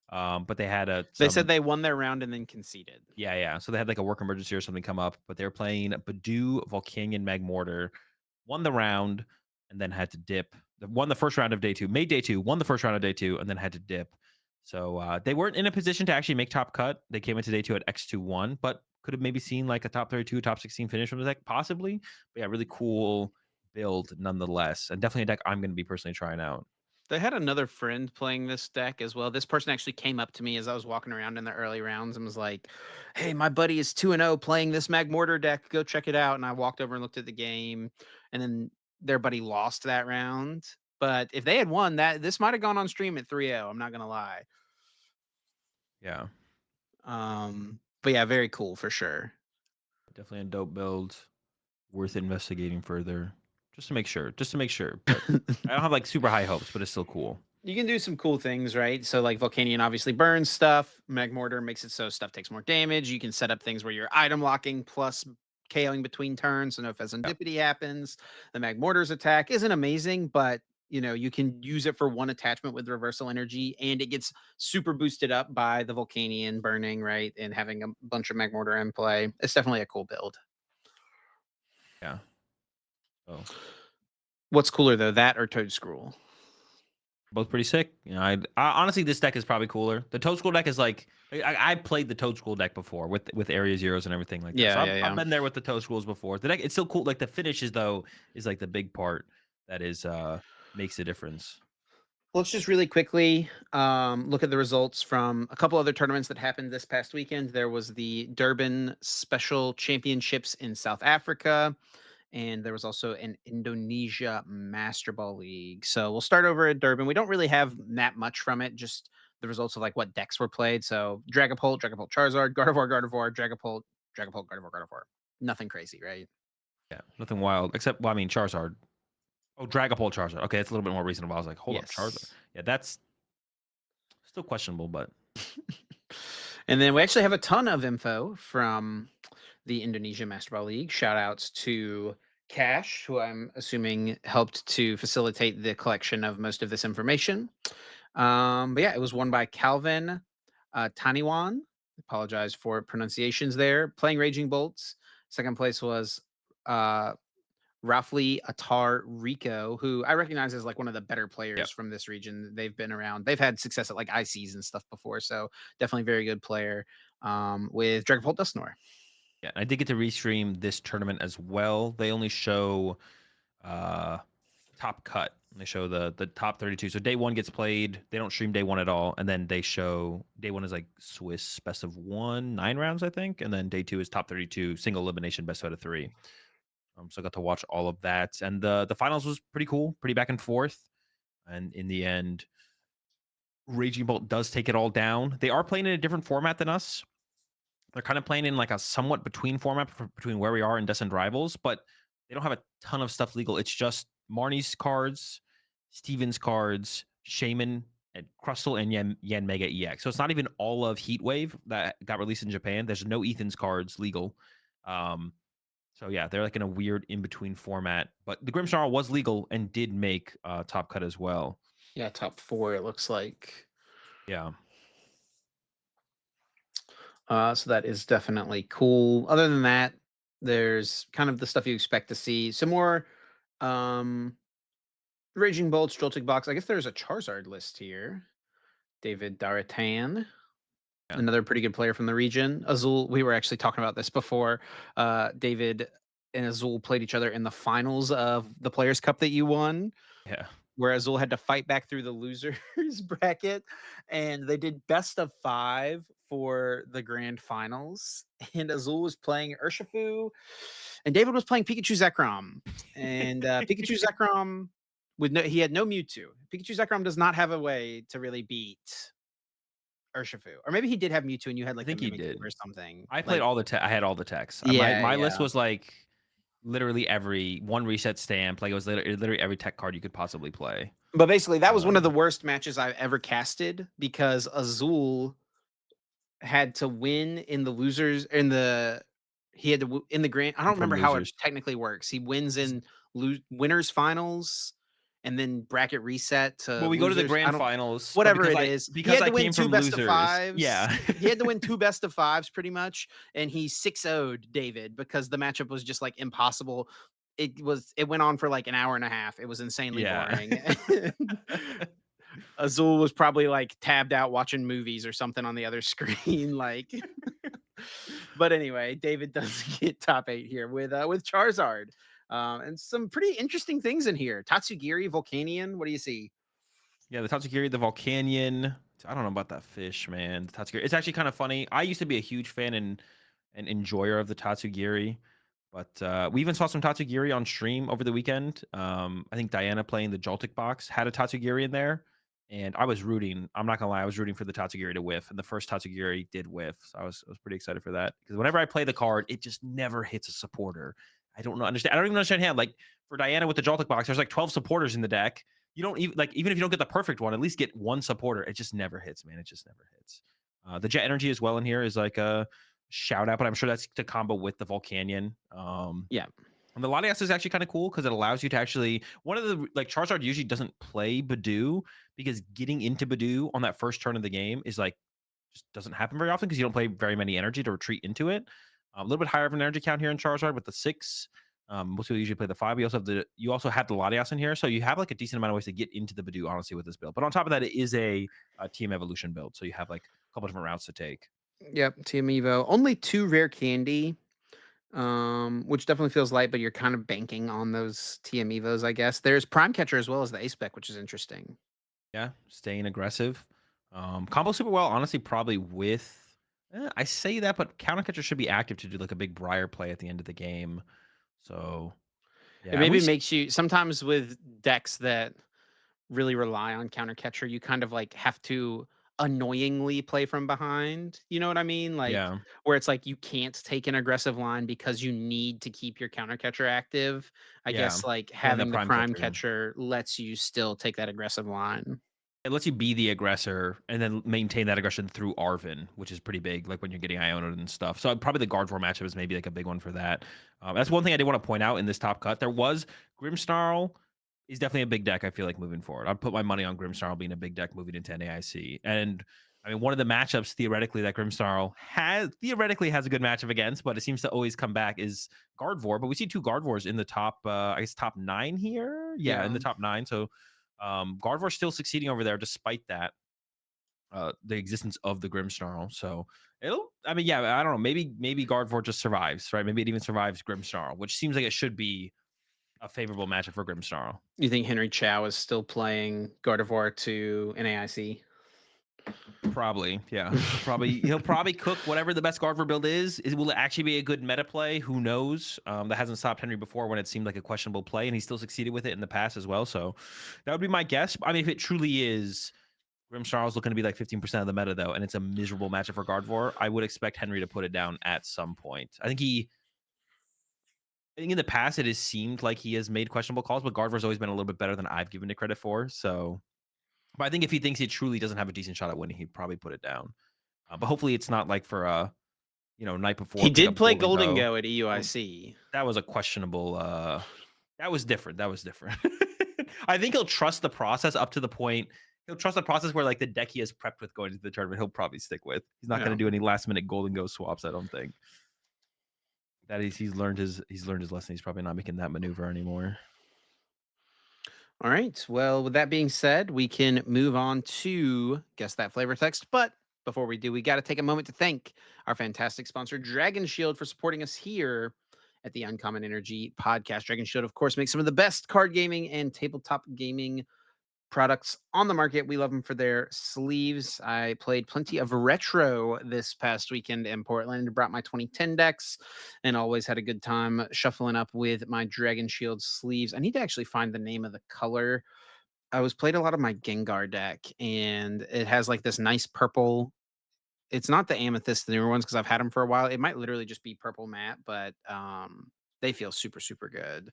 But they had They said some they won their round and then conceded. yeah. So they had like a work emergency or something come up, but they were playing Badoo Volcanion Magmortar, won the round, and then had to dip. Won the first round of day two, made day two, won the first round of day two, and then had to dip. So they weren't in a position to actually make top cut. They came into day two at X21, but could have maybe seen like a top 32, top 16 finish from the deck, possibly. But yeah, really cool build nonetheless. And definitely a deck I'm going to be personally trying out. They had another friend playing this deck as well. This person actually came up to me as I was walking around in the early rounds and was like, "Hey, my buddy is 2-0 playing this Magmortar deck. Go check it out." And I walked over and looked at the game, and then their buddy lost that round. But if they had won that, this might have gone on stream at 3-0. I'm not gonna lie. Yeah, But yeah, very cool for sure. definitely a dope build. Worth investigating further, just to make sure. Just to make sure. But I don't have like super high hopes, but it's still cool. You can do some cool things, right? So, like, Volcanion obviously burns stuff. Magmortar makes it so stuff takes more damage. You can set up things where you're item locking plus KOing between turns. So, no Yep. Fezandipity happens. The Magmortar's attack isn't amazing, but you can use it for one attachment with reversal energy, and it gets super boosted up by the Volcanion burning, right? And having a bunch of Magmortar in play. It's definitely a cool build. Yeah. Oh, What's cooler though, that or Toad Scroll? both pretty sick. You know, honestly, this deck is probably cooler. The Toad School deck is like I played the Toad School deck before with Area Zeros and everything like that. So Yeah, yeah, I've yeah. been there with the Toad Schools before. The deck it's still cool. Like the finishes though is like the big part that is makes a difference. Let's just really quickly look at the results from a couple other tournaments that happened this past weekend. There was the Durban Special Championships in South Africa, and there was also an Indonesia Master Ball League. So we'll start over at Durban. We don't really have that much from it, just the results of like what decks were played. So Dragapult, Dragapult Charizard, Gardevoir, Gardevoir, Dragapult, Dragapult, Gardevoir, Gardevoir. Nothing crazy, right? Yeah, nothing wild except well, I mean Charizard. Oh, Dragapult Charizard. Okay, it's a little bit more reasonable. I was like, hold up, Charizard. Yes. Yeah, that's still questionable, but And then we actually have a ton of info from the Indonesia Master Ball League. Shout outs to Cash, who I'm assuming helped to facilitate the collection of most of this information. But yeah, it was won by Calvin Taniwan. Apologize for pronunciations there. Playing Raging Bolts. Second place was uh, Rafli Attar Rico, who I recognize as like one of the better yeah. players from this region. They've been around. They've had success at like ICs and stuff before, so definitely very good player. With Dragapult Dusknoir. Yeah, I did get to restream this tournament as well. They only show uh top cut. They show the top 32. So day one gets played. They don't stream day one at all, and then they show day one is like Swiss best of one, 9 rounds, I think, and then day two is top 32 single elimination best out of three. So I got to watch all of that, and the finals was pretty cool, pretty back and forth. And in the end, Raging Bolt does take it all down. They are playing in a different format than us. They're kind of playing in like a somewhat between format between where we are and Destined Rivals, but they don't have a ton of stuff legal. It's just Marnie's cards, Steven's cards, Shaman, and Crustle, and Yen Mega EX. So it's not even all of Heatwave that got released in Japan. There's no Ethan's cards legal. Um, so yeah, they're like in a weird in between format. But the Grimsnarl was legal and did make top cut as well. Yeah, top four, it looks like. Yeah. So that is definitely cool. Other than that, there's kind of the stuff you expect to see. Some more um, Raging Bolts, Joltik Box. I guess there's a Charizard list here. David Daratan, Yeah. another pretty good player from the region. Azul, we were actually talking about this before. David and Azul played each other in the finals of the Players' Cup that you won, Yeah. where Azul had to fight back through the losers bracket, and they did best of 5 for the grand finals. And Azul was playing Urshifu, and David was playing Pikachu Zekrom. And Pikachu Zekrom, he had no Mewtwo. Pikachu Zekrom does not have a way to really beat Urshifu, or maybe he did have Mewtwo, and you had I like the think he Mimikyu did. or something. I played Like, all the I had all the techs. My yeah, my list yeah. was like literally every one reset stamp. Like it was literally every tech card you could possibly play. But basically, that was one of the Um, worst matches I've ever casted because Azul had to win in the losers in the he had to in the grand. I don't from remember how it losers. technically works. He wins S- in winners finals and then bracket reset to Well, we go to the losers. I grand don't finals, but whatever it is. He because had I to win came 2 from best of losers, 5s. yeah. He had to win 2 best of 5s pretty much, and he 6-0'd David because the matchup was just like impossible. It went on for like an hour and a half. It was insanely Yeah. boring. Azul was probably like tabbed out watching movies or something on the other screen, like. But anyway, David does get top 8 here with Charizard, and some pretty interesting things in here. Tatsugiri, Volcanion. What do you see? Yeah, the Tatsugiri, the Volcanion. I don't know about that fish, man. The Tatsugiri. It's actually kind of funny. I used to be a huge fan and enjoyer of the Tatsugiri, but we even saw some Tatsugiri on stream over the weekend. I think Diana playing the Joltik box had a Tatsugiri in there, and I was rooting. I'm not gonna lie, I was rooting for the Tatsugiri to whiff, and the first Tatsugiri did whiff. So I was pretty excited for that because whenever I play the card, it just never hits a supporter. I don't know. Understand? I don't even understand how. Like for Diana with the Joltik box, there's like 12 supporters in the deck. You don't even like even if you don't get the perfect one, at least get one supporter. It just never hits, man. It just never hits. The Jet Energy as well in here is like a shout out, but I'm sure that's to combo with the Volcanion. Yeah. And the Latias is actually kind of cool because it allows you to actually one of the like Charizard usually doesn't play Badoo because getting into Badoo on that first turn of the game is like just doesn't happen very often because you don't play very many energy to retreat into it. A little bit higher of an energy count here in Charizard with the 6. Most people usually play the 5. You also have the Latias in here, so you have like a decent amount of ways to get into the Badoo, honestly, with this build. But on top of that, it is a team evolution build, so you have like a couple different routes to take. Yep, Team Evo. Only 2 rare candy, which definitely feels light, but you're kind of banking on those TM Evos, I guess. There's Prime Catcher as well as the Ace Spec, which is interesting. Yeah, staying aggressive. Combo super well, honestly, probably with. I say that, but counter catcher should be active to do like a big Briar play at the end of the game. So It yeah, and maybe we've seen, makes you sometimes with decks that really rely on counter catcher, you kind of like have to annoyingly play from behind. You know what I mean? Like yeah, where it's like you can't take an aggressive line because you need to keep your counter catcher active. I yeah, guess like and then the having the prime prime catcher. catcher lets you still take that aggressive line. It lets you be the aggressor and then maintain that aggression through Arvin, which is pretty big, like when you're getting Ioned and stuff. So probably the Gardevoir matchup is maybe like a big one for that. That's one thing I did want to point out in this top cut. There was Grimmsnarl is definitely a big deck, I feel like, moving forward. I'd put my money on Grimmsnarl being a big deck moving into NAIC. And I mean, one of the matchups theoretically that Grimmsnarl has a good matchup against, but it seems to always come back is Gardevoir. But we see 2 Gardevoirs in the top, I guess, top 9 here. Yeah, in Yeah. the top 9. So Gardevoir's still succeeding over there despite that, the existence of the Grimmsnarl. So I mean, yeah, I don't know. Maybe Gardevoir just survives, right? Maybe it even survives Grimmsnarl, which seems like it should be a favorable matchup for Grimmsnarl. You think Henry Chow is still playing Gardevoir to NAIC? Probably, yeah. He'll probably cook whatever the best Gardevoir build is. Will it actually be a good meta play? Who knows? That hasn't stopped Henry before when it seemed like a questionable play, and he still succeeded with it in the past as well. So that would be my guess. I mean, if it truly is Grimmsnarl's looking to be like 15% of the meta though, and it's a miserable matchup for Gardevoir, I would expect Henry to put it down at some point. I think in the past it has seemed like he has made questionable calls, but Gardevoir's always been a little bit better than I've given it credit for. So, but I think if he thinks he truly doesn't have a decent shot at winning, he'd probably put it down. But hopefully it's not like for night before He pick did up play Golden Golden Go. Go at Well, EUIC. that was a questionable. That was different. That was different. I think he'll trust the process up to the point. He'll trust the process where like the deck he has prepped with going into the tournament, he'll probably stick with. He's not going Yeah. to do any last minute Golden Go swaps. I don't think. That is, he's learned his lesson. He's probably not making that maneuver anymore. All right. Well, with that being said, we can move on to guess that flavor text. But before we do, we got to take a moment to thank our fantastic sponsor, Dragon Shield, for supporting us here at the Uncommon Energy podcast. Dragon Shield, of course, makes some of the best card gaming and tabletop gaming products on the market. We love them for their sleeves. I played plenty of retro this past weekend in Portland, brought my 2010 decks, and always had a good time shuffling up with my Dragon Shield sleeves. I need to actually find the name of the color. I was played a lot of my Gengar deck, and it has like this nice purple. It's not the amethyst, the newer ones, because I've had them for a while. It might literally just be purple matte, but they feel super, super good.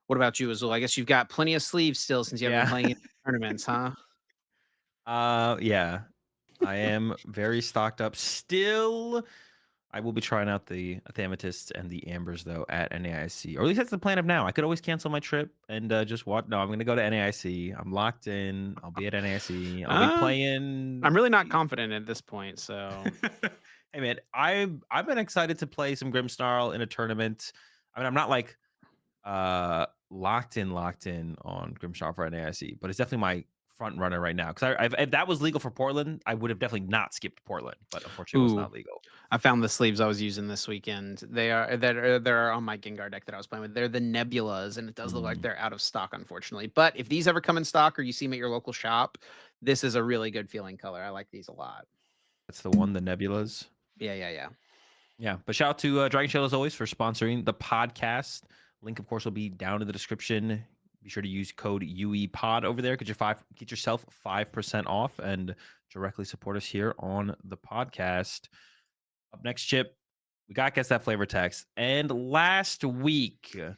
What about you, Azul? I guess you've got plenty of sleeves still since you haven't been Yeah. playing in tournaments, huh? Yeah. I am very stocked up still. I will be trying out the Amethysts and the Ambers though at NAIC, or at least that's the plan of now. I could always cancel my trip and just watch. No, I'm going to go to NAIC. I'm locked in. I'll be at NAIC. I'll be Uh, playing. I'm really not confident at this point, so Hey man, I've been excited to play some Grimmsnarl in a tournament. I mean, I'm not like locked in on Grimshaw for NAIC, but it's definitely my front runner right now. Because if that was legal for Portland, I would have definitely not skipped Portland, but unfortunately, it was ooh, not legal. I found the sleeves I was using this weekend. They're on my Gengar deck that I was playing with. They're the Nebulas, and it does look like Mm, they're out of stock, unfortunately. But if these ever come in stock or you see them at your local shop, this is a really good feeling color. I like these a lot. that's the one, the Nebulas. Yeah, yeah, yeah. Yeah, but shout out to Dragon Shell as always for sponsoring the podcast. Link, of course, will be down in the description. Be sure to use code UEPOD over there. Get yourself 5% off and directly support us here on the podcast. Up next, Chip, we got Guess That Flavor Text. And last week, I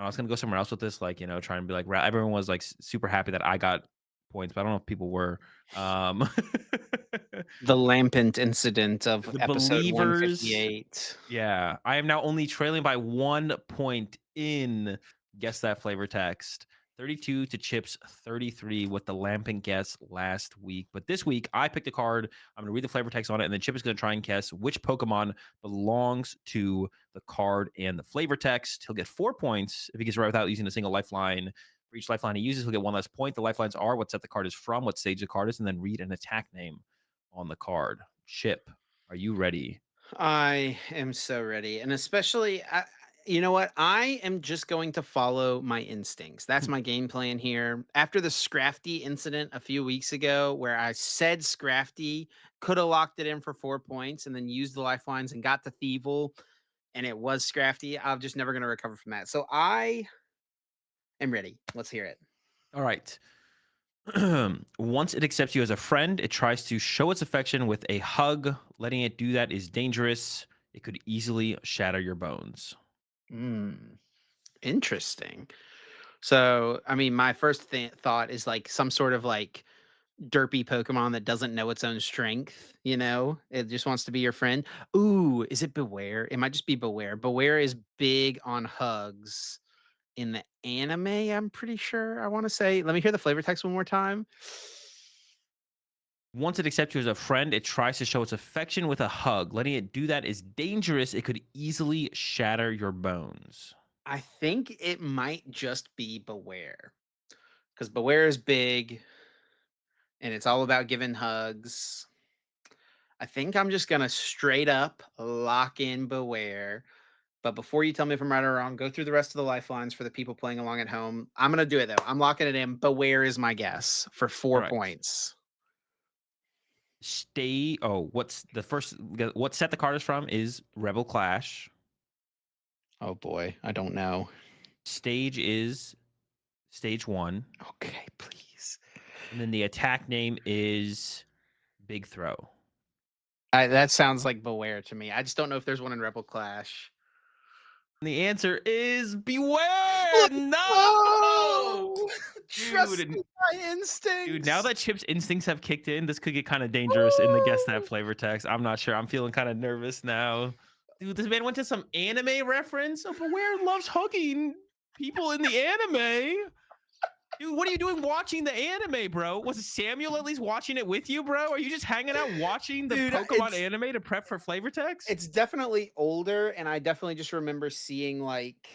was gonna go somewhere else with this, like, try and be like, everyone was like super happy that I got points, but I don't know if people were. Um, The Lampent incident of the episode believers, 158. yeah, I am now only trailing by 1 point in Guess That Flavor Text. 32 to Chip's 33 with the Lamping guess last week. But this week, I picked a card. I'm going to read the flavor text on it, and then Chip is going to try and guess which Pokemon belongs to the card and the flavor text. He'll get 4 points if he gets it right without using a single lifeline. For each lifeline he uses, he'll get 1 less point. The lifelines are what set the card is from, what stage the card is, and then read an attack name on the card. Chip, are you ready? I am so ready. And especially, you know what? I am just going to follow my instincts. That's my game plan here. After the Scrafty incident a few weeks ago, where I said Scrafty could have locked it in for 4 points and then used the lifelines and got the Thievel, and it was Scrafty, I'm just never going to recover from that. So I am ready. Let's hear it. All right. Once it accepts you as a friend, it tries to show its affection with a hug. Letting it do that is dangerous. It could easily shatter your bones. Mm, interesting. So, I mean, my first thought is like some sort of like derpy Pokemon that doesn't know its own strength, you know? It just wants to be your friend. Ooh, is it Beware? It might just be Beware. Beware is big on hugs in the anime, I'm pretty sure. I want to say. Let me hear the flavor text one more time. Once it accepts you as a friend, it tries to show its affection with a hug. Letting it do that is dangerous. It could easily shatter your bones. I think it might just be Beware because Beware is big and it's all about giving hugs. I think I'm just going to straight up lock in Beware. But before you tell me if I'm right or wrong, go through the rest of the lifelines for the people playing along at home. I'm gonna do it though. I'm locking it in. Beware is my guess for All 4 right. points. What's the first? What set the card is from is Rebel Clash. Oh boy, I don't know. Stage is stage 1, Okay, please. and then the attack name is Big Throw. That sounds like Beware to me. I just don't know if there's one in Rebel Clash. And the answer is Beware. Let's No, go! dude. Trusting my Dude, now instincts. that Chip's instincts have kicked in, this could get kind of dangerous in the guess that Woo! flavor text. I'm not sure. I'm feeling kind of nervous now. Dude, this man went to some anime reference. Oh, Beware loves hugging people in the anime. Dude, what are you doing watching the anime, bro? Was Samuel at least watching it with you, bro? Are you just hanging out watching the Dude, Pokemon anime to prep for flavor text? it's definitely older, and I definitely just remember seeing like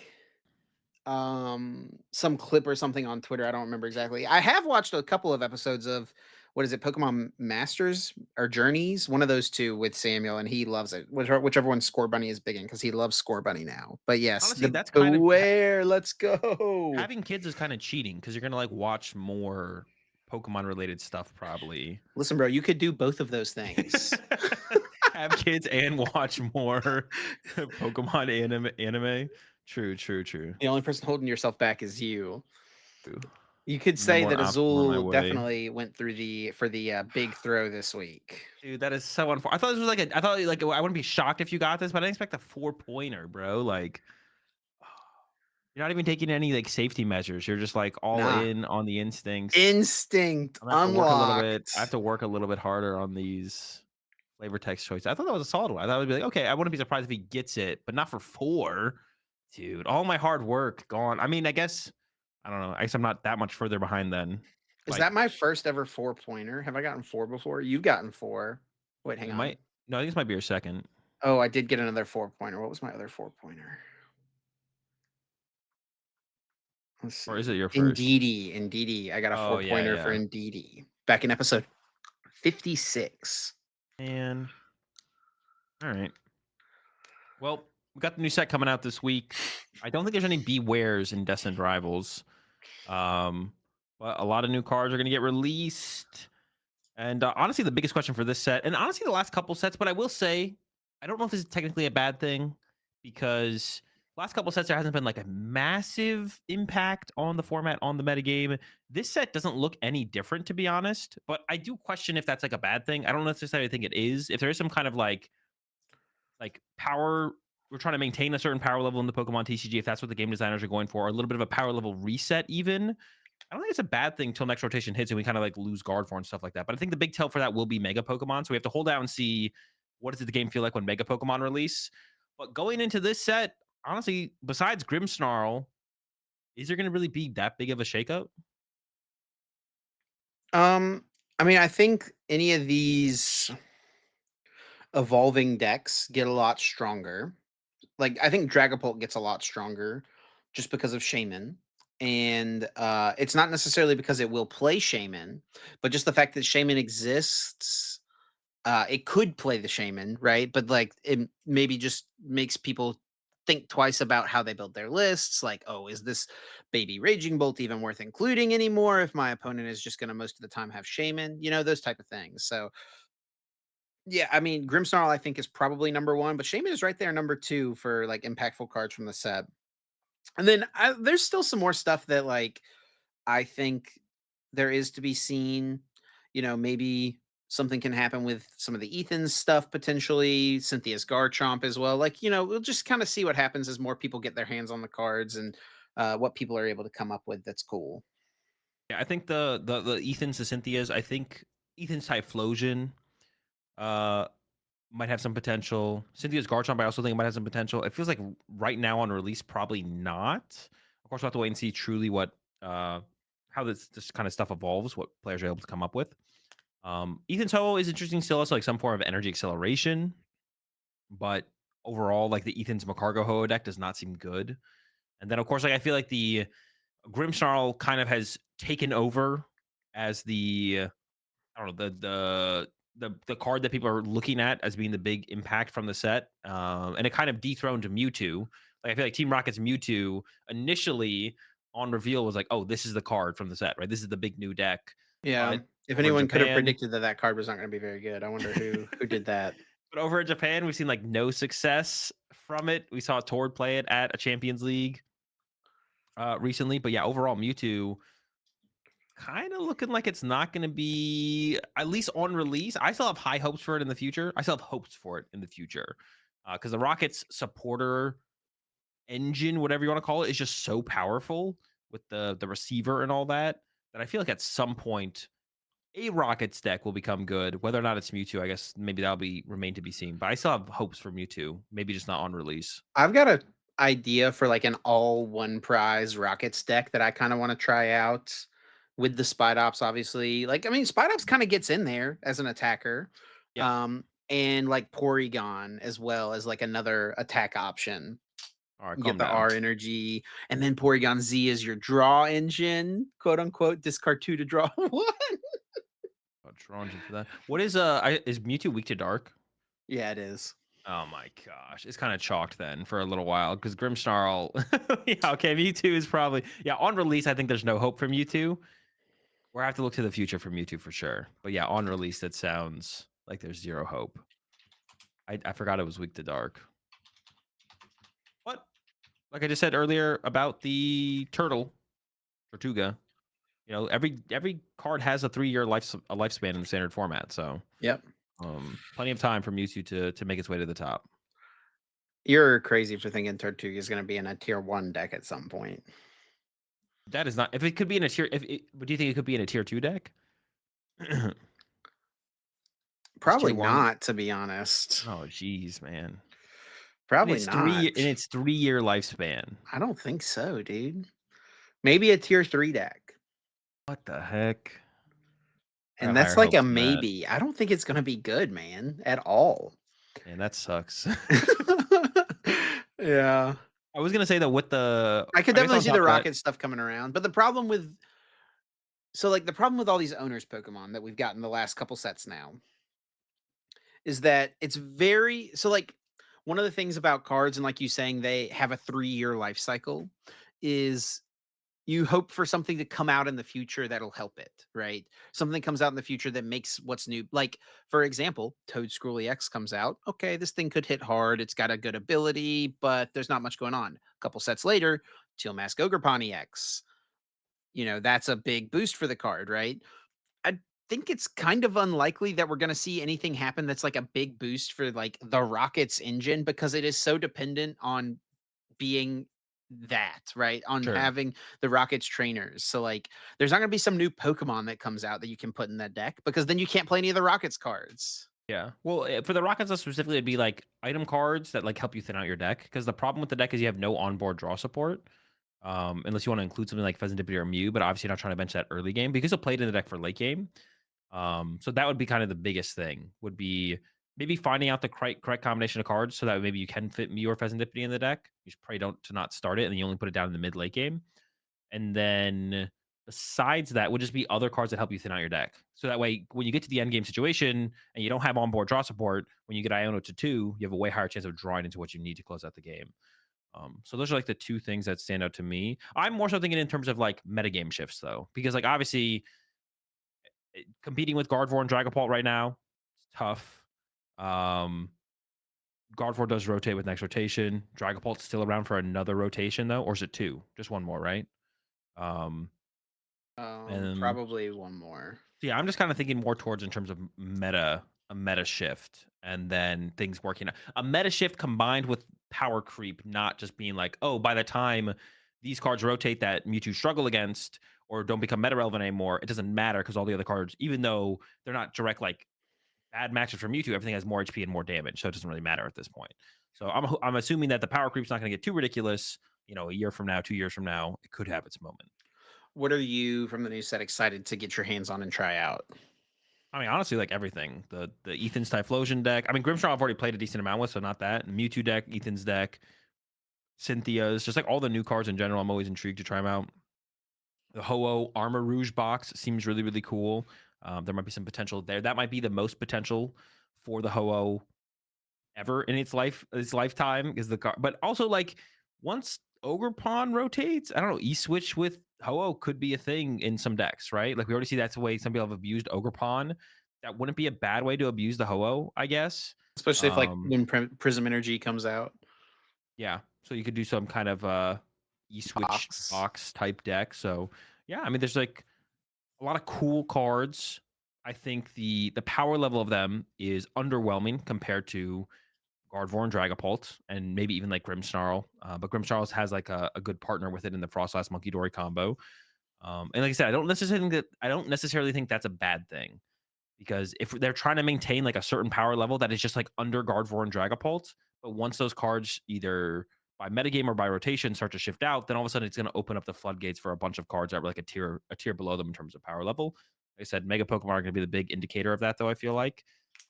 some clip or something on Twitter. I don't remember exactly. I have watched a couple of episodes of what is it, Pokemon Masters or Journeys, one of those two with Samuel, and he loves it. Whichever one Score Bunny is big in, because he loves Score Bunny now. But yes, Honestly, the that's kind of Beware, let's go. having kids is kind of cheating because you're gonna like watch more Pokemon related stuff probably. Listen, bro, you could do both of those things. Have kids and watch more Pokemon anime. True, true, true. The only person holding yourself back is you. True. You could No say more that obstacles in my Azul way. definitely went through the for the big throw this week. Dude, that is so unfortunate. I thought this was like I thought like I wouldn't be shocked if you got this, but I didn't expect a 4-pointer, bro. Like you're not even taking any like safety measures. You're just like all Nah, in on the instincts. instinct I'm gonna have to work a little bit. I have unlocked. to work a little bit harder on these flavor text choices. I thought that was a solid one. I thought it would be like, okay, I wouldn't be surprised if he gets it, but not for 4. Dude, all my hard work gone. I mean, I guess I don't know. I guess I'm not that much further behind then. Is Like that my first ever 4-pointer? Have I gotten 4 before? You've gotten 4. Wait, hang it on. might no, I think this might be your second. Oh, I did get another 4-pointer. What was my other 4-pointer? Let's Or is it see. your first? Indeedy. I got a Oh yeah, 4-pointer for yeah. Indeedy. Back in episode 56. And all right. Well, we got the new set coming out this week. I don't think there's any Bewares in Destined Rivals. But a lot of new cards are going to get released. And honestly, the biggest question for this set, and honestly, the last couple sets, but I will say, I don't know if this is technically a bad thing because last couple sets there hasn't been like a massive impact on the format on the metagame. This set doesn't look any different, to be honest. But I do question if that's like a bad thing. I don't necessarily think it is. If there is some kind of like power, we're trying to maintain a certain power level in the Pokemon TCG. If that's what the game designers are going for, or a little bit of a power level reset, even I don't think it's a bad thing till next rotation hits and we kind of like lose guard for and stuff like that. But I think the big tell for that will be Mega Pokemon. So we have to hold out and see what does the game feel like when Mega Pokemon release. But going into this set, honestly, besides Grimmsnarl, is there going to really be that big of a shakeup? I mean, I think any of these evolving decks get a lot stronger. Like, I think Dragapult gets a lot stronger just because of Shaman. And it's not necessarily because it will play Shaman, but just the fact that Shaman exists, it could play the Shaman, right? But like it maybe just makes people think twice about how they build their lists. Like, oh, is this baby Raging Bolt even worth including anymore if my opponent is just going to most of the time have Shaman? You know, those type of things. So yeah, I mean, Grimmsnarl I think is probably number one, but Shaman is right there number two for like impactful cards from the set. And then there's still some more stuff that like I think there is to be seen. You know, maybe something can happen with some of the Ethan's stuff potentially, Cynthia's Garchomp as well. Like, you know, we'll just kind of see what happens as more people get their hands on the cards and what people are able to come up with. That's cool. Yeah, I think the Ethans, the Cynthias, I think Ethan's Typhlosion uh might have some potential. Cynthia's Garchomp, I also think it might have some potential. It feels like right now on release, probably not. Of course, we'll have to wait and see truly what how this kind of stuff evolves, what players are able to come up with. Ethan's Ho is interesting still, also like some form of energy acceleration, but overall, like the Ethan's Macargo Ho deck does not seem good. And then of course, like I feel like the Grimmsnarl kind of has taken over as the I don't know the card that people are looking at as being the big impact from the set, and it kind of dethroned Mewtwo. Like I feel like Team Rocket's Mewtwo initially on reveal was like, oh, this is the card from the set, right? This is the big new deck. Yeah. But If over in anyone could have Japan, predicted that that card was not gonna be very good, I wonder who did that. but over in Japan, we've seen like no success from it. We saw Tord play it at a Champions League recently, but yeah, overall Mewtwo kind of looking like it's not going to be at least on release. I still have high hopes for it in the future. I still have hopes for it in the future because the Rockets supporter engine, whatever you want to call it, is just so powerful with the receiver and all that that I feel like at some point a Rockets deck will become good. Whether or not it's Mewtwo, I guess maybe that'll be remain to be seen. But I still have hopes for Mewtwo, maybe just not on release. I've got a idea for like an all one prize Rockets deck that I kind of want to try out with the Spite Ops, obviously. Like, I mean, Spite Ops kind of gets in there as an attacker. Yep. And like Porygon as well as like another attack option. All right, You get calm the down. R energy, and then Porygon Z is your draw engine, quote unquote. Discard two to draw one. Tronjan for that. What is is Mewtwo weak to dark? Yeah, it is. Oh my gosh, it's kind of chalked then for a little while because Grimmsnarl. Yeah, okay, Mewtwo is probably on release. I think there's no hope for Mewtwo. We're have to look to the future for Mewtwo for sure. But yeah, on release, that sounds like there's zero hope. I forgot it was weak to dark. But like I just said earlier about the turtle, Tortuga, every card has a 3-year lifespan in the standard format. So Yep. plenty of time for Mewtwo to make its way to the top. You're crazy for thinking Tortuga is going to be in a tier one deck at some point. That is not. If it could be in a tier, do you think it could be in a tier 2 deck? Is Probably tier 1? not, to be honest. Oh, jeez, man. And Probably it's 3 not. in its 3-year lifespan. I don't think so, dude. Maybe a tier three deck. What the heck? I have And that's higher like a hopes than that. maybe. I don't think it's going to be good, man, at all. Man, that sucks. Yeah. I was gonna say that with the I could I guess definitely on see top the of that, rocket stuff coming around. But the problem with the problem with all these owners Pokemon that we've gotten the last couple sets now is that it's very one of the things about cards and like you saying they have a 3-year life cycle is you hope for something to come out in the future that'll help it, right? Something comes out in the future that makes what's new. Like, for example, Toad Scroll EX comes out. Okay, this thing could hit hard. It's got a good ability, but there's not much going on. A couple sets later, Teal Mask Ogerpon EX. That's a big boost for the card, right? I think it's kind of unlikely that we're going to see anything happen that's like a big boost for like the Rockets engine because it is so dependent on being that, right? On sure. having the Rockets trainers. So like there's not going to be some new Pokemon that comes out that you can put in that deck because then you can't play any of the Rockets cards. Yeah. Well, for the Rockets specifically, it'd be like item cards that like help you thin out your deck. Because the problem with the deck is you have no onboard draw support. Unless you want to include something like Pheasantipede or Mew, but obviously you're not trying to bench that early game because you'll play it in the deck for late game. So that would be kind of the biggest thing. Would be maybe finding out the correct combination of cards so that maybe you can fit Mew or Pheasantipede in the deck. You just pray don't to not start it, and then you only put it down in the mid late game. And then besides that would just be other cards that help you thin out your deck. So that way, when you get to the end game situation and you don't have onboard draw support, when you get Iono to 2, you have a way higher chance of drawing into what you need to close out the game. So those are like the two things that stand out to me. I'm more so thinking in terms of like metagame shifts though, because like obviously competing with Gardevoir and Dragapult right now, it's tough. Um, Gardevoir does rotate with next rotation. Dragapult's still around for another rotation though, or is it 2? Just one more, right? Um, and Probably one more. so yeah, I'm just kind of thinking more towards in terms of a meta shift, and then things working out. A meta shift combined with power creep, not just being like, oh, by the time these cards rotate that Mewtwo struggle against or don't become meta relevant anymore, it doesn't matter because all the other cards, even though they're not direct like bad matchups for Mewtwo, everything has more HP and more damage, so it doesn't really matter at this point. So I'm assuming that the power creep's not going to get too ridiculous. A year from now, 2 years from now, it could have its moment. What are you from the new set excited to get your hands on and try out? I mean, honestly, like everything. The Ethan's Typhlosion deck. I mean, Grimmsnarl I've already played a decent amount with, so not that. Mewtwo deck, Ethan's deck, Cynthia's, just like all the new cards in general. I'm always intrigued to try them out. The Ho-Oh Armor Rouge box seems really, really cool. There might be some potential there. That might be the most potential for the Ho-Oh ever in its lifetime is the car. But also, like, once Ogre Pawn rotates, I don't know, E-switch with Ho-Oh could be a thing in some decks, right? Like, we already see that's the way some people have abused Ogre Pawn. That wouldn't be a bad way to abuse the Ho-Oh, I guess. Especially if, like, Um, when Prism Energy comes out. yeah. So you could do some kind of E-switch Box. box type deck. So yeah, I mean, there's like a lot of cool cards. I think the power level of them is underwhelming compared to Gardevoir and Dragapult, and maybe even like Grimmsnarl. But Grimmsnarl has like a good partner with it in the Frostlass Monkey Dory combo. And like I said, I don't necessarily think that's a bad thing because if they're trying to maintain like a certain power level that is just like under Gardevoir and Dragapult, but once those cards either by metagame or by rotation start to shift out, then all of a sudden it's going to open up the floodgates for a bunch of cards that were like a tier below them in terms of power level. Like I said, Mega Pokemon are going to be the big indicator of that, though. I feel like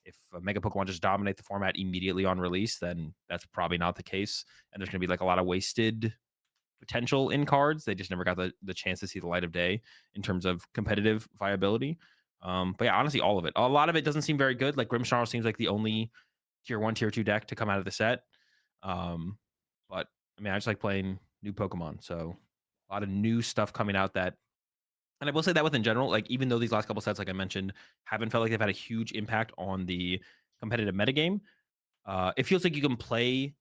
if Mega Pokemon just dominate the format immediately on release, then that's probably not the case, and there's going to be like a lot of wasted potential in cards. They just never got the chance to see the light of day in terms of competitive viability. But yeah, honestly, all of it. A lot of it doesn't seem very good. Like Grimmsnarl seems like the only tier 1, tier 2 deck to come out of the set. Um, but I mean, I just like playing new Pokemon. So a lot of new stuff coming out that, and I will say that with in general, like even though these last couple sets, like I mentioned, haven't felt like they've had a huge impact on the competitive metagame, it feels like you can play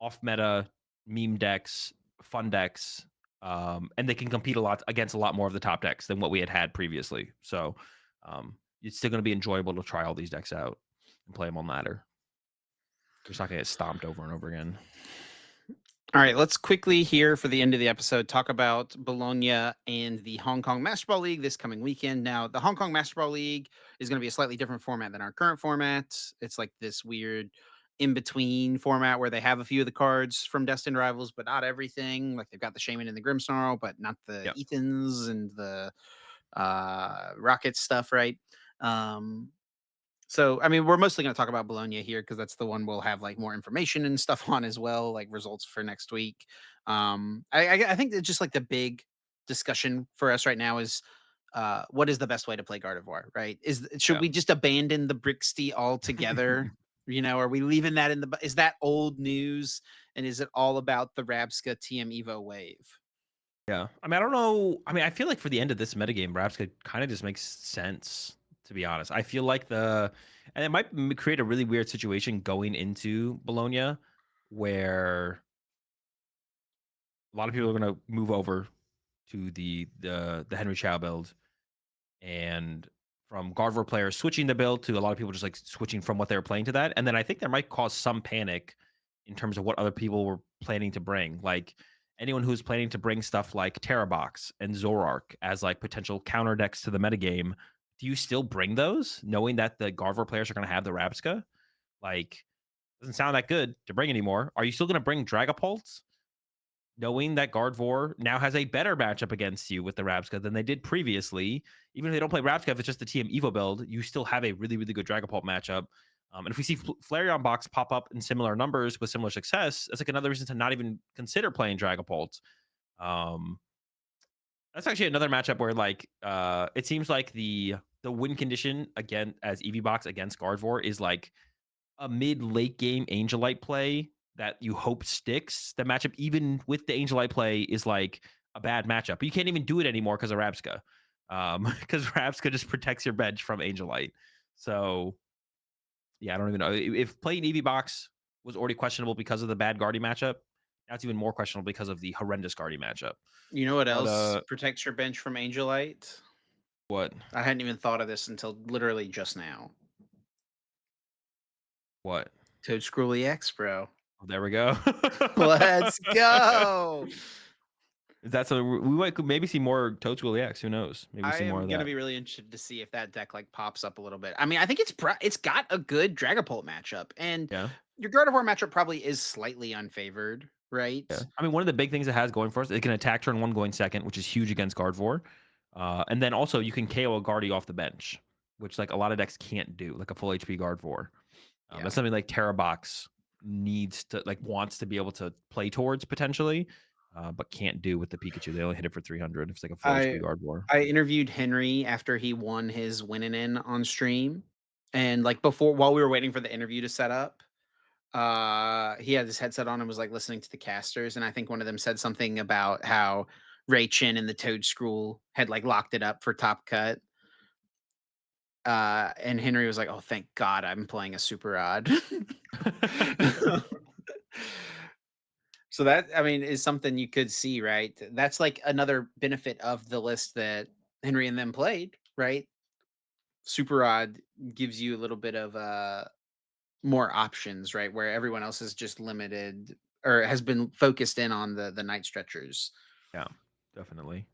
off meta meme decks, fun decks, and they can compete a lot against a lot more of the top decks than what we had previously. So it's still going to be enjoyable to try all these decks out and play them on ladder. You're just not going to get stomped over and over again. All right, let's quickly here for the end of the episode talk about Bologna and the Hong Kong Master Ball League this coming weekend. Now, the Hong Kong Master Ball League is going to be a slightly different format than our current format. It's like this weird in between format where they have a few of the cards from Destined Rivals, but not everything. Like they've got the Shaman and the Grimmsnarl, but not the Yep. Ethans and the Rocket stuff, right? Um, so, I mean, we're mostly going to talk about Bologna here because that's the one we'll have like more information and stuff on as well, like results for next week. I think that just like the big discussion for us right now is what is the best way to play Gardevoir, right? Should Yeah. we just abandon the Brixty altogether? You know, are we leaving that in is that old news? And is it all about the Rabska TM Evo wave? Yeah. I mean, I don't know. I mean, I feel like for the end of this metagame, Rapska kind of just makes sense, to be honest. I feel like and it might create a really weird situation going into Bologna where a lot of people are going to move over to the Henry Chow build, and from Gardevoir players switching the build to a lot of people just like switching from what they were playing to that. And then I think there might cause some panic in terms of what other people were planning to bring. Like anyone who's planning to bring stuff like Terrabox and Zorark as like potential counter decks to the metagame, do you still bring those knowing that the Gardevoir players are going to have the Rabska? Like, doesn't sound that good to bring anymore. Are you still going to bring Dragapult? Knowing that Gardevoir now has a better matchup against you with the Rabska than they did previously. Even if they don't play Rabska, if it's just the TM Evo build, you still have a really, really good Dragapult matchup. And if we see Flareon box pop up in similar numbers with similar success, that's like another reason to not even consider playing Dragapult. Um, that's actually another matchup where like it seems like the win condition again as EV box against Gardevoir is like a mid late game Angelite play that you hope sticks. The matchup, even with the Angelite play, is like a bad matchup. But you can't even do it anymore because of Rabska. Because Rabska just protects your bench from Angelite. So yeah, I don't even know. If playing EV box was already questionable because of the bad Guardy matchup, that's even more questionable because of the horrendous Guardy matchup. You know what But else protects your bench from Angelite? what? I hadn't even thought of this until literally just now. What? Toad Scroll EX, bro. Oh, there we go. Let's go. That's a we might could maybe see more Toadstool EX. Who knows? Maybe we I see more am of gonna that. be really interested to see if that deck like pops up a little bit. I mean, I think it's got a good Dragapult matchup, and Yeah. your Gardevoir matchup probably is slightly unfavored, right? Yeah. I mean, one of the big things it has going for us, it can attack turn one going second, which is huge against Gardevoir. And then also you can KO a Guardy off the bench, which like a lot of decks can't do, like a full HP Gardevoir. Yeah. That's something like Terrabox needs to wants to be able to play towards potentially. but can't do with the Pikachu. They only hit it for 300. It's like a 4 I HP Gardevoir. I interviewed Henry after he won his winning in on stream, and, like, before while we were waiting for the interview to set up, he had his headset on and was, like, listening to the casters, and I think one of them said something about how Ray Chin and the Toad Scroll had, like, locked it up for top cut, and Henry was like, "Oh, thank God I'm playing a super odd." So that, I mean, is something you could see, right? That's like another benefit of the list that Henry and them played, right? Super odd gives you a little bit of more options, right? Where everyone else is just limited or has been focused in on the night stretchers. Yeah, definitely.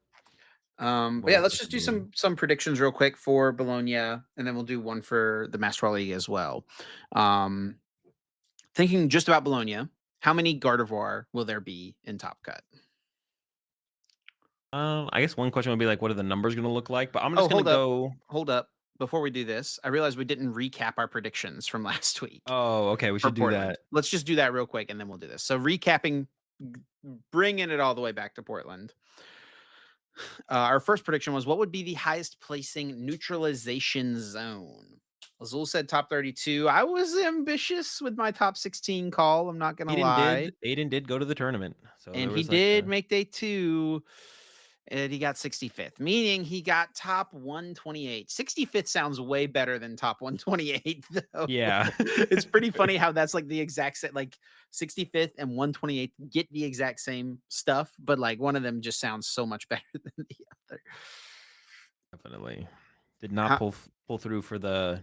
But What yeah, was let's this just do doing? some predictions real quick for Bologna, and then we'll do one for the Master League as well. Um, Thinking just about Bologna, how many Gardevoir will there be in Top Cut? I guess one question would be like, what are the numbers going to look like? But I'm just Oh, going to hold up. go. Hold up. Before we do this, I realized we didn't recap our predictions from last week Oh, okay. We for should do Portland. that. Let's just do that real quick and then we'll do this. So, recapping, bringing it all the way back to Portland. Our first prediction was what would be the highest placing neutralization zone? Azul said top 32. I was ambitious with my top 16 call. I'm not going to lie. Aiden did go to the tournament, so And there he was like did a make day 2, and he got 65th, meaning he got top 128. 65th sounds way better than top 128, though. yeah. It's pretty funny how that's like the exact set, like 65th and 128 get the exact same stuff, but like one of them just sounds so much better than the other. Definitely did not Ho- pull through for the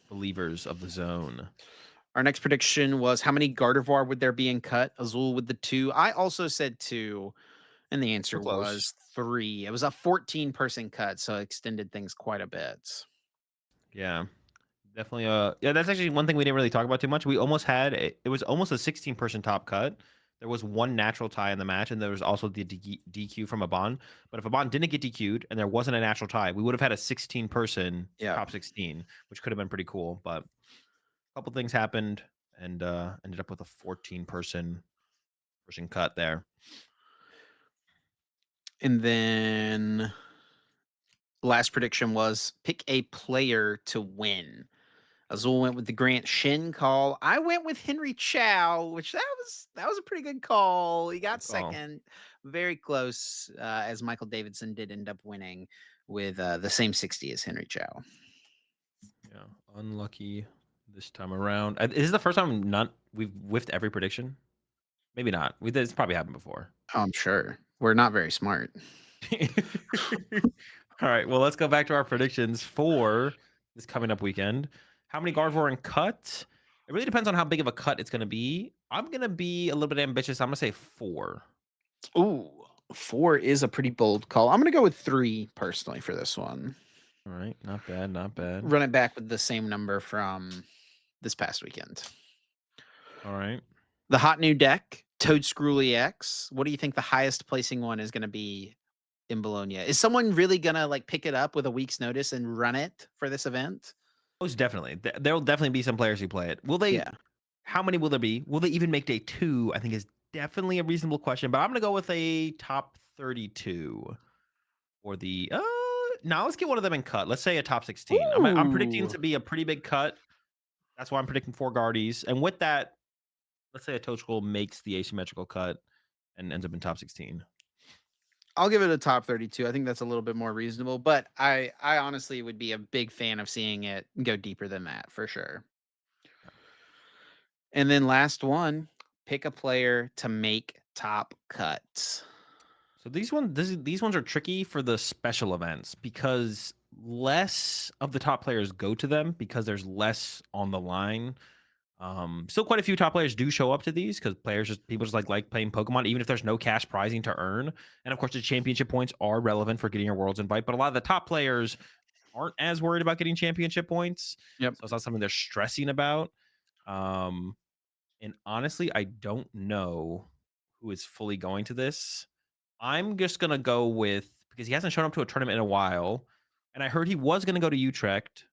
believers of the zone. Our next prediction was how many Gardevoir would there be in cut? Azul with the 2. I also said 2. And the So answer close. was 3. It was a 14-person cut, so it extended things quite a bit. Yeah. Definitely. Yeah, that's actually one thing we didn't really talk about too much. We almost had it was almost a 16-person top cut. There was one natural tie in the match, and there was also the DQ from a bond. But if a bond didn't get DQ'd and there wasn't a natural tie, we would have had a 16-person Yeah. top 16, which could have been pretty cool. But a couple things happened, and ended up with a 14-person cut there. And then last prediction was pick a player to win. Azul went with the Grant Shin call. I went with Henry Chow, which that was a pretty good call. He got Good call. second, very close, as Michael Davidson did end up winning with the same 60 as Henry Chow. Yeah, unlucky this time around. Is this the first time not we've whiffed every prediction? Maybe not. It's probably happened before. Oh, I'm sure we're not very smart. All right. Well, let's go back to our predictions for this coming up weekend. How many Gardevoir in cut? It really depends on how big of a cut it's going to be. I'm going to be a little bit ambitious. I'm going to say 4. Ooh, 4 is a pretty bold call. I'm gonna go with 3 personally for this one. All right. Not bad. Not bad. Run it back with the same number from this past weekend. All right. The hot new deck, Toad Screw EX. What do you think the highest placing one is gonna be in Bologna? Is someone really gonna like pick it up with a week's notice and run it for this event? Most definitely. There will definitely be some players who play it. Will they? Yeah. How many will there be? Will they even make day 2? I think is definitely a reasonable question, but I'm going to go with a top 32 or the now let's get one of them in cut. Let's say a top 16. I'm predicting Ooh. to be a pretty big cut. That's why I'm predicting 4 Guardies. And with that, let's say a Toadstool makes the asymmetrical cut and ends up in top 16. I'll give it a top 32. I think that's a little bit more reasonable, but I honestly would be a big fan of seeing it go deeper than that for sure. And then last one, pick a player to make top cuts. So these ones are tricky for the special events because less of the top players go to them because there's less on the line. Still quite a few top players do show up to these because people just like playing Pokemon, even if there's no cash prizing to earn. And of course, the championship points are relevant for getting your world's invite, but a lot of the top players aren't as worried about getting championship points. Yep. So it's not something they're stressing about. Um, and honestly, I don't know who is fully going to this. I'm just gonna go with because he hasn't shown up to a tournament in a while, and I heard he was gonna go to Utrecht,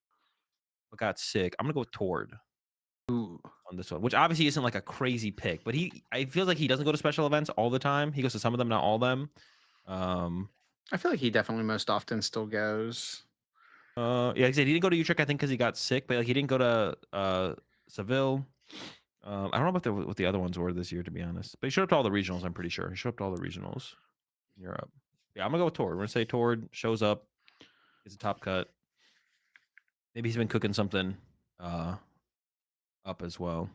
but got sick. I'm gonna go with Tord. Ooh. on this one, which obviously isn't like a crazy pick, but I feel like he doesn't go to special events all the time. He goes to some of them, not all of them. Um, I feel like he definitely most often still goes. yeah, like I said, he didn't go to Utrecht, I think, because he got sick, but like he didn't go to Seville. I don't know what the other ones were this year, to be honest. But he showed up to all the regionals. I'm pretty sure he showed up to all the regionals in Europe. Yeah, I'm gonna go with Tord. We're gonna say Tord shows up, gets a top cut. Maybe he's been cooking something up as well.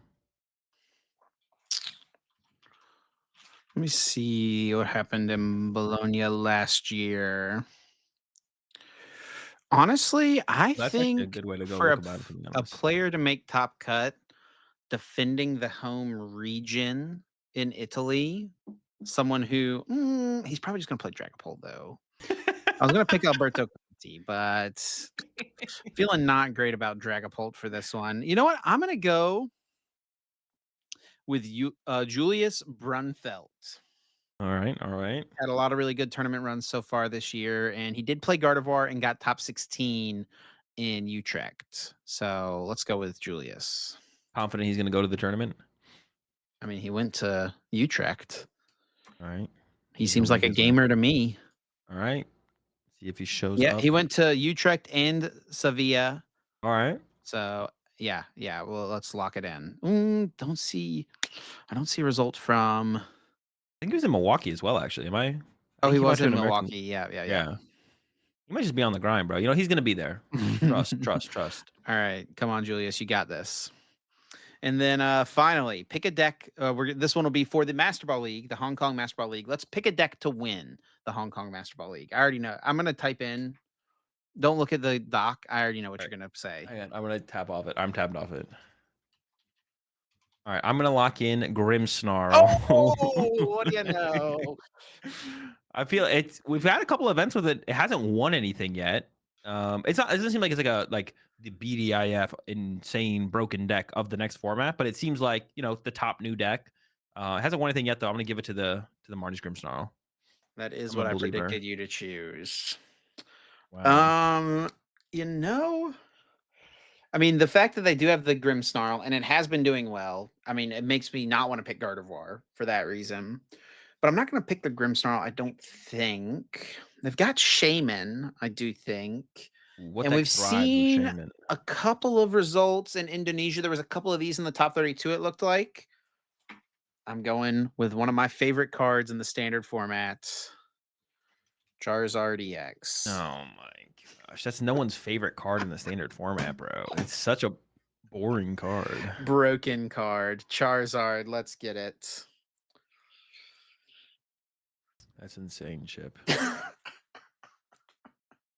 Let me see what happened in Bologna last year. Honestly, I That's actually a think good way to go for look about it, to be a honest. player to make top cut, defending the home region in Italy, someone who he's probably just gonna play Dragapult though. I was gonna pick Alberto Conti, but feeling not great about Dragapult for this one. You know what? I'm gonna go with you, Julius Brunfelt. All right, all right. Had a lot of really good tournament runs so far this year, and he did play Gardevoir and got top 16 in Utrecht. So let's go with Julius. Confident he's gonna go to the tournament. I mean, he went to Utrecht. All right. He He's gonna seems like make a his way. gamer to me. All right. See if he shows Yeah, he up. went to Utrecht and Sevilla. All right. So yeah. Well, let's lock it in. I don't see a result from. I think he was in Milwaukee as well, actually. I Oh, think he he went was to in an American. Milwaukee. Yeah. Yeah. He might just be on the grind, bro. You know, he's gonna be there. Trust. All right, come on, Julius, you got this. And then finally, pick a deck. This one will be for the Master Ball League, the Hong Kong Master Ball League. Let's pick a deck to win the Hong Kong Master Ball League. I already know. I'm gonna type in. Don't look at the doc. I already know what All you're gonna say. right. I'm gonna tap off it. I'm tapped off it. All right. I'm gonna lock in Grimmsnarl. Oh, what do you know? I feel we've had a couple events with it. It hasn't won anything yet. It's not. It doesn't seem like it's like the BDIF insane broken deck of the next format, but it seems like the top new deck. It hasn't won anything yet though. I'm gonna give it to the Marty's Grimmsnarl. That is I'm a what I believer. predicted you to choose. Wow. Um, you know, I mean, the fact that they do have the Grimmsnarl and it has been doing well, I mean, it makes me not want to pick Gardevoir for that reason. But I'm not going to pick the Grimmsnarl, I don't think. They've got Shaman, I do think. What And deck we've thrives with seen Shaman? a couple of results in Indonesia. There was a couple of these in the top 32, it looked like. I'm going with one of my favorite cards in the standard format, Charizard EX. Oh my gosh, that's no one's favorite card in the standard format, bro. It's such a boring card. Broken card. Charizard, let's get it. That's insane, Chip.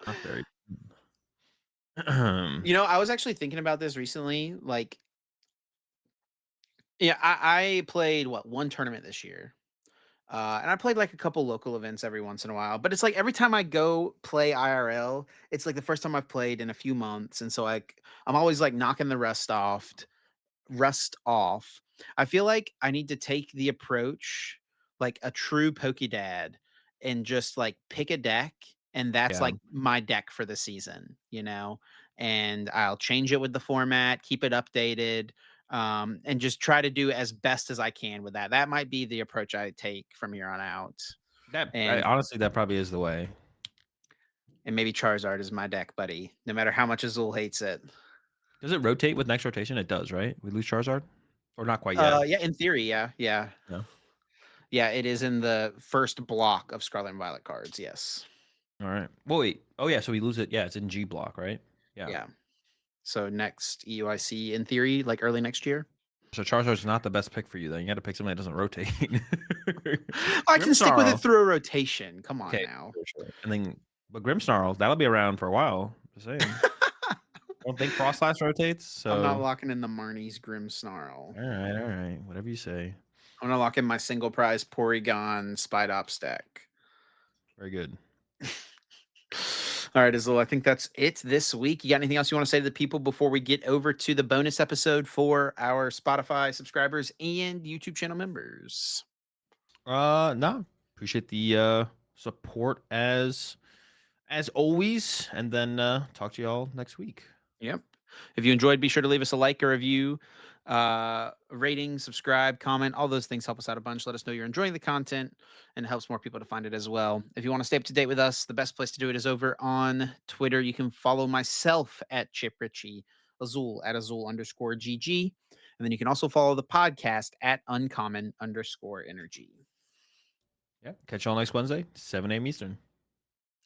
Not very. I was actually thinking about this recently. Like, yeah, I played one tournament this year. And I played like a couple local events every once in a while, but it's like every time I go play IRL, it's like the first time I've played in a few months. And so like I'm always like knocking the rust off. I feel like I need to take the approach like a true Pokédad and just like pick a deck and that's Yeah, like my deck for the season. And I'll change it with the format, keep it updated, and just try to do as best as I can with that. That might be the approach I take from here on out. And honestly, that probably is the way. and maybe Charizard is my deck buddy, no matter how much Azul hates it. Does it rotate with next rotation? It does, right? We lose Charizard, or not quite yet. Yeah, in theory, yeah. No. Yeah, it is in the first block of Scarlet and Violet cards, yes. All right. Well, wait. Oh yeah, so we lose it. Yeah, it's in G block, right? Yeah. Yeah. So next EUIC in theory, like early next year. So Charizard's not the best pick for you. Then you got to pick something that doesn't rotate. I can stick with it Grimmsnarl. through a rotation. Come on Okay, now. sure. And then, but Grimmsnarl, that'll be around for a while. Just saying. I don't think Frostlass rotates. I'm not So locking in the Marnie's Grimmsnarl. all right, whatever you say. I'm gonna lock in my single prize Porygon Spidops deck. Very good. All right, Azul, I think that's it this week. You got anything else you want to say to the people before we get over to the bonus episode for our Spotify subscribers and YouTube channel members? No, appreciate the support as always, and then talk to y'all next week. Yep. If you enjoyed, be sure to leave us a like or review, rating, subscribe, comment. All those things help us out a bunch. Let us know you're enjoying the content, and it helps more people to find it as well. If you want to stay up to date with us, the best place to do it is over on Twitter. You can follow myself at Chip Ritchie, Azul at Azul_GG. And then you can also follow the podcast at Uncommon_Energy. Yeah. Catch you all next Wednesday, 7 a.m. Eastern.